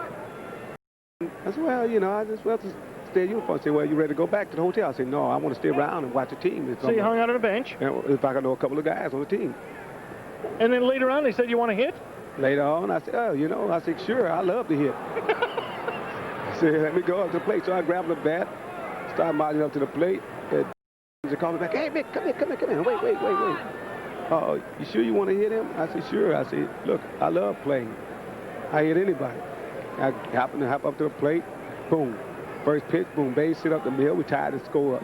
I said, well, you know, I just stay in uniform. I said, well, you ready to go back to the hotel? I said, no, I want to stay around and watch the team. So you hung out on a bench? And if I could know a couple of guys on the team. And then later on, they said, you want to hit? Later on, I said, oh, you know, I said, sure, I love to hit. I said, let me go up to the plate. So I grabbed the bat, started marching up to the plate. And they called me back, hey, Mick, come here. Wait. Oh, you sure you want to hit him? I said, sure. I said, look, I love playing. I hit anybody. I happened to hop up to the plate. Boom. First pitch, boom, base hit up the middle. We tied the score up.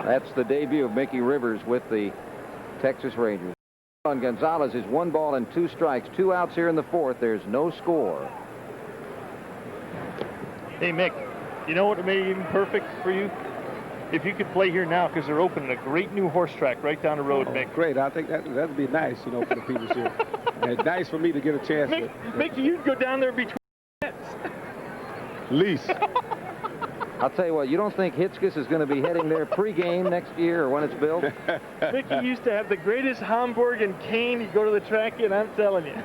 That's the debut of Mickey Rivers with the Texas Rangers. On Gonzalez is 1 ball and 2 strikes. 2 outs here in the fourth. There's no score. Hey, Mick, you know what would make it even perfect for you? If you could play here now, because they're opening a great new horse track right down the road, Mick. Great. I think that'd be nice, you know, for the people here. And it's nice for me to get a chance. Mick, you'd go down there between Least. I'll tell you what, you don't think Hitzkes is going to be heading there pregame next year or when it's built? Mickey used to have the greatest Hamburg and cane. You go to the track, and I'm telling you.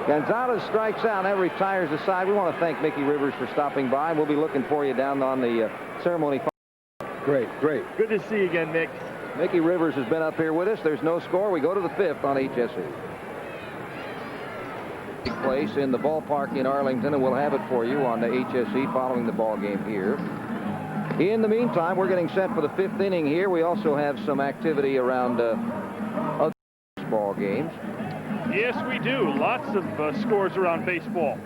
Gonzalez strikes out. That retires the side. We want to thank Mickey Rivers for stopping by. We'll be looking for you down on the ceremony. Great. Good to see you again, Mick. Mickey Rivers has been up here with us. There's no score. We go to the 5th on HSE. Place in the ballpark in Arlington, and we'll have it for you on the HSE following the ball game here. In the meantime, we're getting set for the 5th inning here. We also have some activity around other ball games. Yes, we do. Lots of scores around baseball.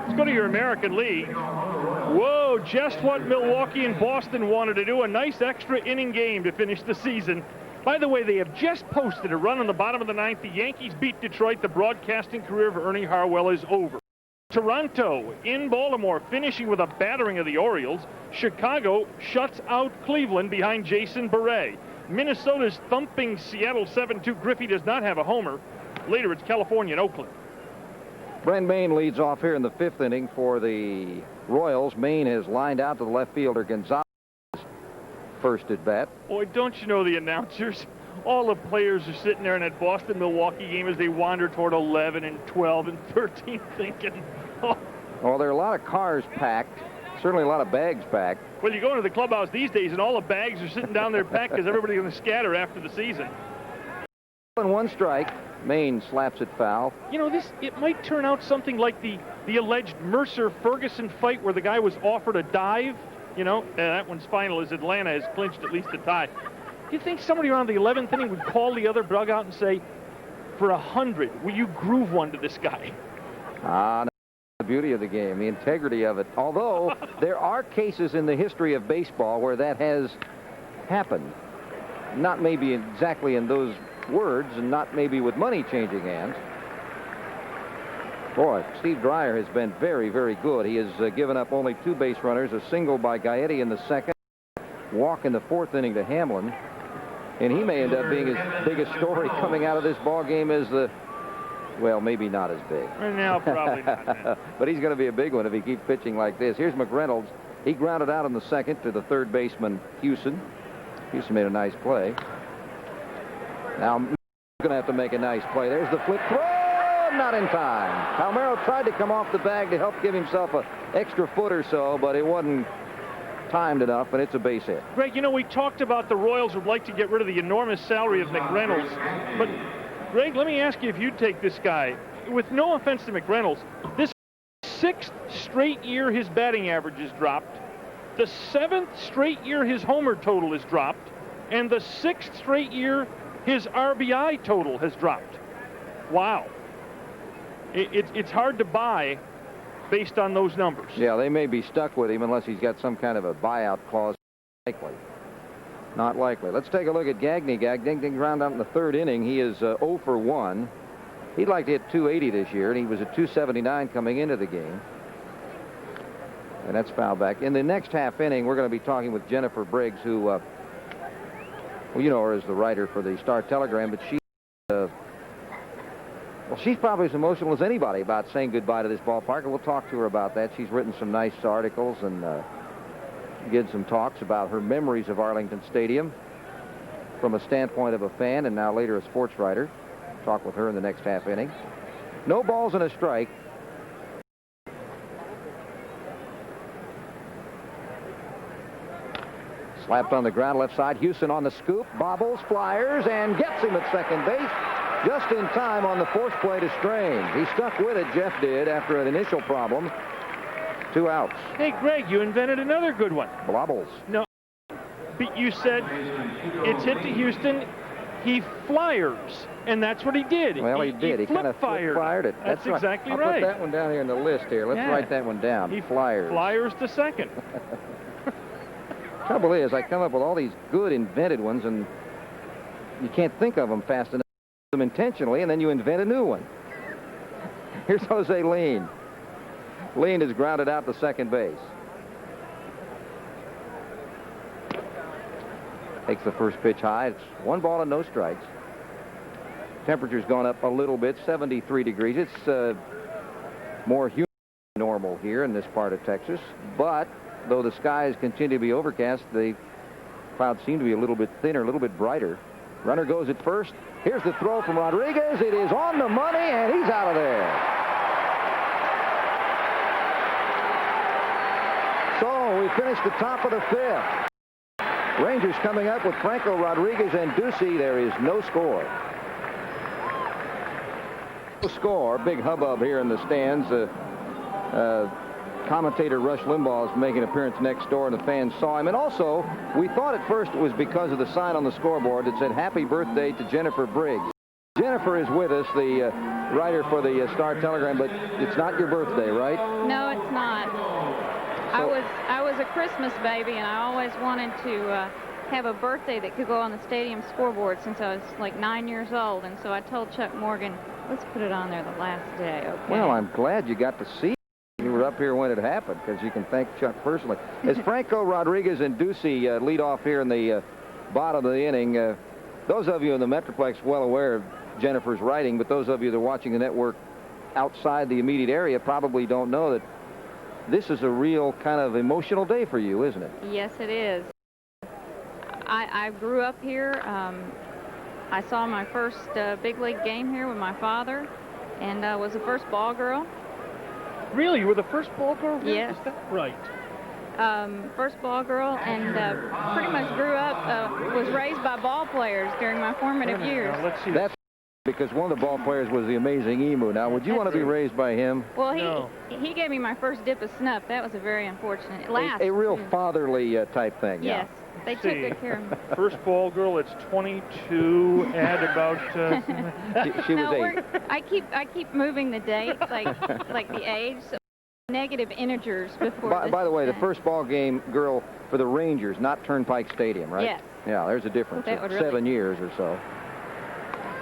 Let's go to your American League. Whoa, just what Milwaukee and Boston wanted to do. A nice extra inning game to finish the season. By the way, they have just posted a run on the bottom of the 9th. The Yankees beat Detroit. The broadcasting career of Ernie Harwell is over. Toronto in Baltimore finishing with a battering of the Orioles. Chicago shuts out Cleveland behind Jason Beret. Minnesota's thumping Seattle 7-2. Griffey does not have a homer. Later, it's California and Oakland. Brent Maine leads off here in the 5th inning for the Royals. Maine has lined out to the left fielder Gonzalez. First at bat. Boy, don't you know the announcers? All the players are sitting there in that Boston-Milwaukee game as they wander toward 11 and 12 and 13 thinking, oh. Well, there are a lot of cars packed. Certainly a lot of bags packed. Well, you go into the clubhouse these days and all the bags are sitting down there packed because everybody's going to scatter after the season. And 1 strike. Maine slaps it foul. You know, it might turn out something like the alleged Mercer-Ferguson fight where the guy was offered a dive. You know, that one's final as Atlanta has clinched at least a tie. Do you think somebody around the 11th inning would call the other dugout and say, for 100, will you groove one to this guy? No. The beauty of the game, the integrity of it. Although there are cases in the history of baseball where that has happened. Not maybe exactly in those words and not maybe with money changing hands. Boy, Steve Dreyer has been very, very good. He has given up only 2 base runners, a single by Gaetti in the 2nd, walk in the 4th inning to Hamlin, and he may end up being his biggest story coming out of this ball game as well, maybe not as big. No, probably not. But he's going to be a big one if he keeps pitching like this. Here's McReynolds. He grounded out in the 2nd to the 3rd baseman, Houston. Houston made a nice play. Now, going to have to make a nice play. There's the flip throw. Not in time. Palmeiro tried to come off the bag to help give himself an extra foot or so, but it wasn't timed enough, and it's a base hit. Greg, you know, we talked about the Royals would like to get rid of the enormous salary of McReynolds, but, Greg, let me ask you if you'd take this guy. With no offense to McReynolds, this 6th straight year his batting average has dropped, the 7th straight year his homer total has dropped, and the 6th straight year his RBI total has dropped. Wow. It's hard to buy based on those numbers. Yeah, they may be stuck with him unless he's got some kind of a buyout clause. Not likely. Let's take a look at Gagne. Gagne ground out in the 3rd inning. He is 0 for 1. He'd like to hit 280 this year, and he was at 279 coming into the game. And that's foul back. In the next half inning, we're going to be talking with Jennifer Briggs, who, well, you know her as the writer for the Star-Telegram, but she... Well, she's probably as emotional as anybody about saying goodbye to this ballpark, and we'll talk to her about that. She's written some nice articles and did some talks about her memories of Arlington Stadium from a standpoint of a fan and now later a sports writer. Talk with her in the next half inning. No balls and a strike. Slapped on the ground, left side. Houston on the scoop, bobbles, flyers, and gets him at second base. Just in time on the 4th play to Strange. He stuck with it, Jeff did, after an initial problem. 2 outs. Hey, Greg, you invented another good one. Blobbles. No, but you said it's hit to Houston. He flyers, and that's what he did. Well, he did. He kind of fired it. That's right. exactly I'll right. put that one down here in the list here. Let's write that one down. He flyers. Flyers to second. Trouble is, I come up with all these good invented ones, and you can't think of them fast enough. Them intentionally, and then you invent a new one. Here's Jose Lean. Lean is grounded out to second base. Takes the first pitch high. It's 1 ball and no strikes. Temperature's gone up a little bit, 73 degrees. It's more humid normal here in this part of Texas, but though the skies continue to be overcast, the clouds seem to be a little bit thinner, a little bit brighter. Runner goes at first. Here's the throw from Rodriguez. It is on the money, and he's out of there. So we finished the top of the fifth. Rangers coming up with Franco, Rodriguez, and Ducey. There is no score. No score. Big hubbub here in the stands. Commentator Rush Limbaugh is making an appearance next door, and the fans saw him. And also, we thought at first it was because of the sign on the scoreboard that said "Happy Birthday to Jennifer Briggs." Jennifer is with us, the writer for the Star-Telegram, but it's not your birthday, right? No, it's not. I was a Christmas baby, and I always wanted to have a birthday that could go on the stadium scoreboard since I was like 9 years old. And so I told Chuck Morgan, let's put it on there the last day. Okay? Well, I'm glad you got to see it. You were up here when it happened, because you can thank Chuck personally. As Franco, Rodriguez, and Ducey lead off here in the bottom of the inning, those of you in the Metroplex well aware of Jennifer's writing, but those of you that are watching the network outside the immediate area probably don't know that this is a real kind of emotional day for you, isn't it? Yes, it is. I grew up here. I saw my first big league game here with my father, and was the first ball girl. Really? You were the first ball girl? Yes. Is that right? First ball girl, and pretty much grew up, was raised by ball players during my formative years. Now, let's see. That's because one of the ball players was the amazing Emu. Now, would you want to be raised by him? Well, No. he gave me my first dip of snuff. That was a very unfortunate. A real fatherly type thing. Yes. Yeah. They took good care of me. First ball girl, it's 22, add about... She was No, 8. I keep moving the dates, like the age, so negative integers before. By the way, the first ball game girl for the Rangers, not Turnpike Stadium, right? Yes. Yeah, there's a difference That of would really- 7 years or so.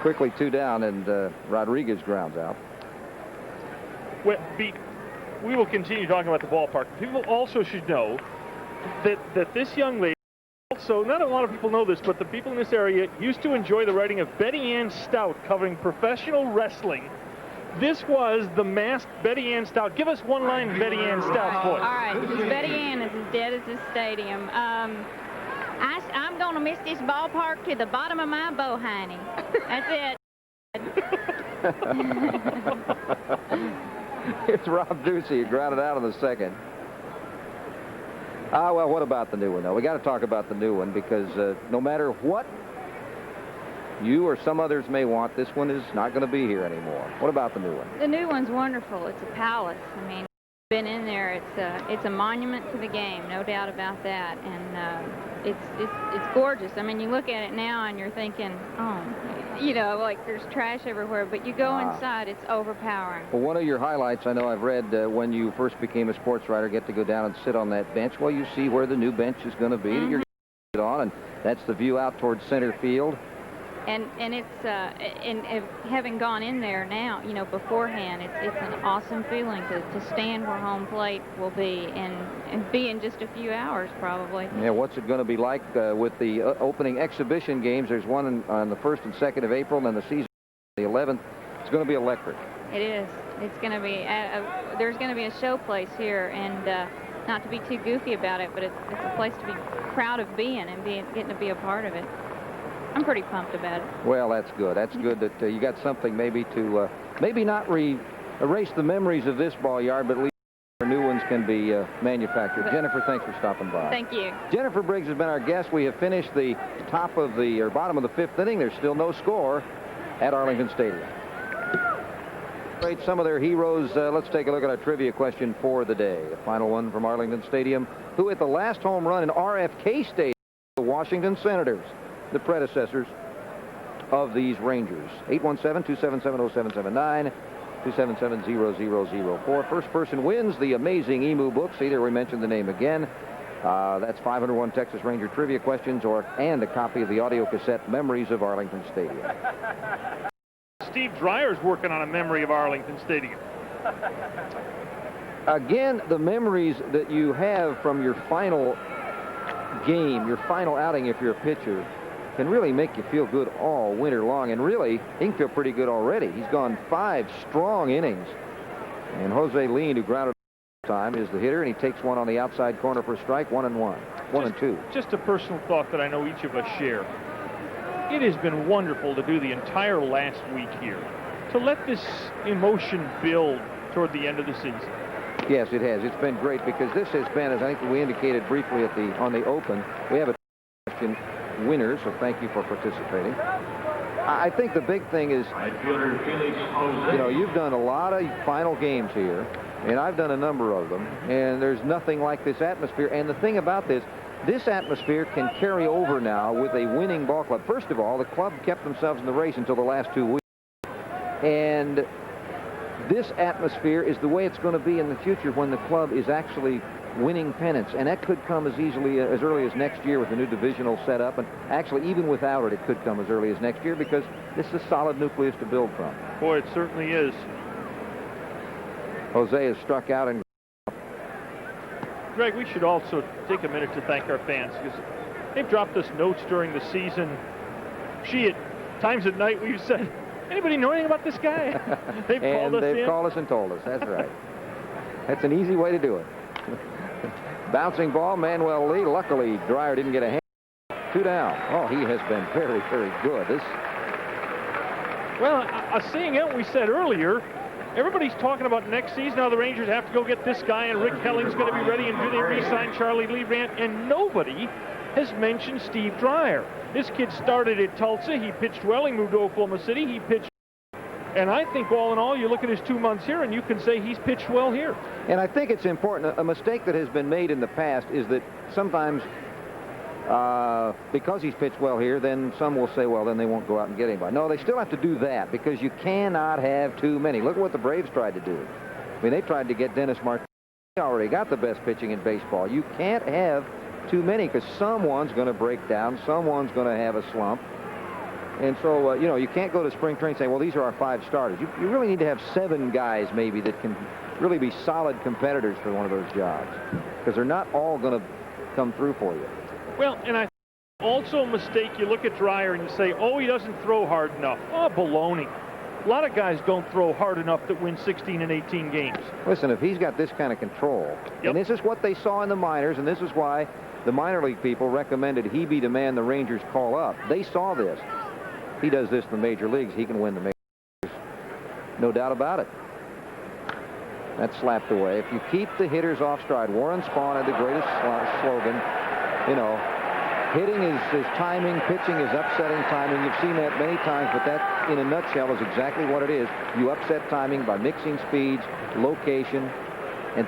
Quickly 2 down, and Rodriguez grounds out. Well, we will continue talking about the ballpark. People also should know that this young lady, also, not a lot of people know this, but the people in this area used to enjoy the writing of Betty Ann Stout covering professional wrestling. This was the masked Betty Ann Stout. Give us one line of Betty Ann Stout's voice. All right, Betty Ann is as dead as this stadium. I'm going to miss this ballpark to the bottom of my bow-hiney. That's it. It's Rob Ducey, who grounded out in the second. Well, what about the new one, though? We got to talk about the new one, because no matter what you or some others may want, this one is not going to be here anymore. What about the new one? The new one's wonderful. It's a palace. I mean, been in there. It's a monument to the game, no doubt about that. And it's gorgeous. I mean, you look at it now and you're thinking, oh, you know, like there's trash everywhere. But you go inside, it's overpowering. Well, one of your highlights, I know I've read when you first became a sports writer, get to go down and sit on that bench. Well, you see where the new bench is going to be that you're going to sit on, and that's the view out towards center field. And it's having gone in there now, you know, beforehand, it's an awesome feeling to stand where home plate will be and be in just a few hours probably. Yeah, what's it going to be like with the opening exhibition games? There's one on the 1st and 2nd of April, and then the season the 11th. It's going to be electric. It is. It's going to be. There's going to be a show place here, and not to be too goofy about it, but it's a place to be proud of being and getting to be a part of it. I'm pretty pumped about it. Well, that's good. That's good that you got something maybe to maybe not erase the memories of this ball yard, but at least new ones can be manufactured. Jennifer, thanks for stopping by. Thank you. Jennifer Briggs has been our guest. We have finished the bottom of the 5th inning. There's still no score at Arlington Stadium. Some of their heroes. Let's take a look at our trivia question for the day. The final one from Arlington Stadium. Who hit the last home run in RFK Stadium? The Washington Senators, the predecessors of these Rangers. 817-277-0779, 277-0004. First person wins the amazing Emu book. See there, we mentioned the name again. That's 501 Texas Ranger trivia questions and a copy of the audio cassette Memories of Arlington Stadium. Steve Dreyer's working on a memory of Arlington Stadium. Again, the memories that you have from your final game, your final outing if you're a pitcher, can really make you feel good all winter long. And really, he can feel pretty good already. He's gone 5 strong innings. And Jose Lean, who grounded time, is the hitter, and he takes one on the outside corner for a strike. 1-1. 1-2. Just a personal thought that I know each of us share. It has been wonderful to do the entire last week here, to let this emotion build toward the end of the season. Yes, it has. It's been great because this has been, as I think we indicated briefly on the Open, we have a question winner, so thank you for participating. I think the big thing is, you know, you've done a lot of final games here, and I've done a number of them, and there's nothing like this atmosphere. And the thing about this atmosphere can carry over now with a winning ball club. First of all, the club kept themselves in the race until the last 2 weeks. And this atmosphere is the way it's going to be in the future when the club is actually winning pennants. And that could come as early as next year with the new divisional setup. And actually, even without it, it could come as early as next year because this is a solid nucleus to build from. Boy, it certainly is. Jose has struck out and Greg, we should also take a minute to thank our fans because they've dropped us notes during the season. At times at night we've said, anybody know anything about this guy? They've called us in. They've called us and told us. That's right. That's an easy way to do it. Bouncing ball, Manuel Lee. Luckily, Dreyer didn't get a hand. 2 down. Oh, he has been very, very good. Well, seeing it, we said earlier, everybody's talking about next season. Now the Rangers have to go get this guy, and Rick Helling's going to be ready, and do they re-sign Charlie Leibrandt? And nobody has mentioned Steve Dreyer. This kid started at Tulsa. He pitched well. He moved to Oklahoma City. He pitched. And I think all in all, you look at his 2 months here, and you can say he's pitched well here. And I think it's important. A mistake that has been made in the past is that sometimes because he's pitched well here, then some will say, well, then they won't go out and get anybody. No, they still have to do that because you cannot have too many. Look at what the Braves tried to do. I mean, they tried to get Dennis Martinez. He already got the best pitching in baseball. You can't have too many because someone's going to break down. Someone's going to have a slump. And so, you know, you can't go to spring training saying, well, these are our 5 starters. You really need to have 7 guys maybe that can really be solid competitors for one of those jobs because they're not all going to come through for you. Well, and I also a mistake, you look at Dreyer and you say, oh, he doesn't throw hard enough. Oh, baloney. A lot of guys don't throw hard enough that win 16 and 18 games. Listen, if he's got this kind of control, and this is what they saw in the minors, and this is why the minor league people recommended he be the man the Rangers call up. They saw this. He does this in the major leagues, he can win the major leagues. No doubt about it. That's slapped away. If you keep the hitters off stride, Warren Spahn had the greatest slogan, you know, hitting is timing, pitching is upsetting timing. You've seen that many times, but that, in a nutshell, is exactly what it is. You upset timing by mixing speeds, location, and...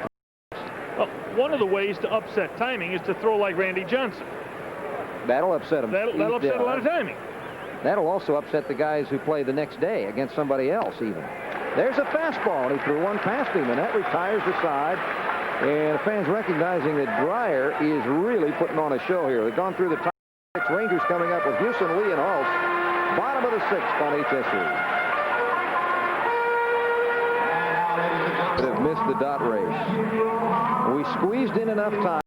Well, one of the ways to upset timing is to throw like Randy Johnson. That'll upset him. That'll upset a lot of timing. That'll also upset the guys who play the next day against somebody else, even. There's a fastball, and he threw one past him, and that retires the side. And the fans recognizing that Dreyer is really putting on a show here. They've gone through the top 6. Rangers coming up with Houston, Lee, and Hulse. Bottom of the 6th on HSE. Have missed the dot race. We squeezed in enough time.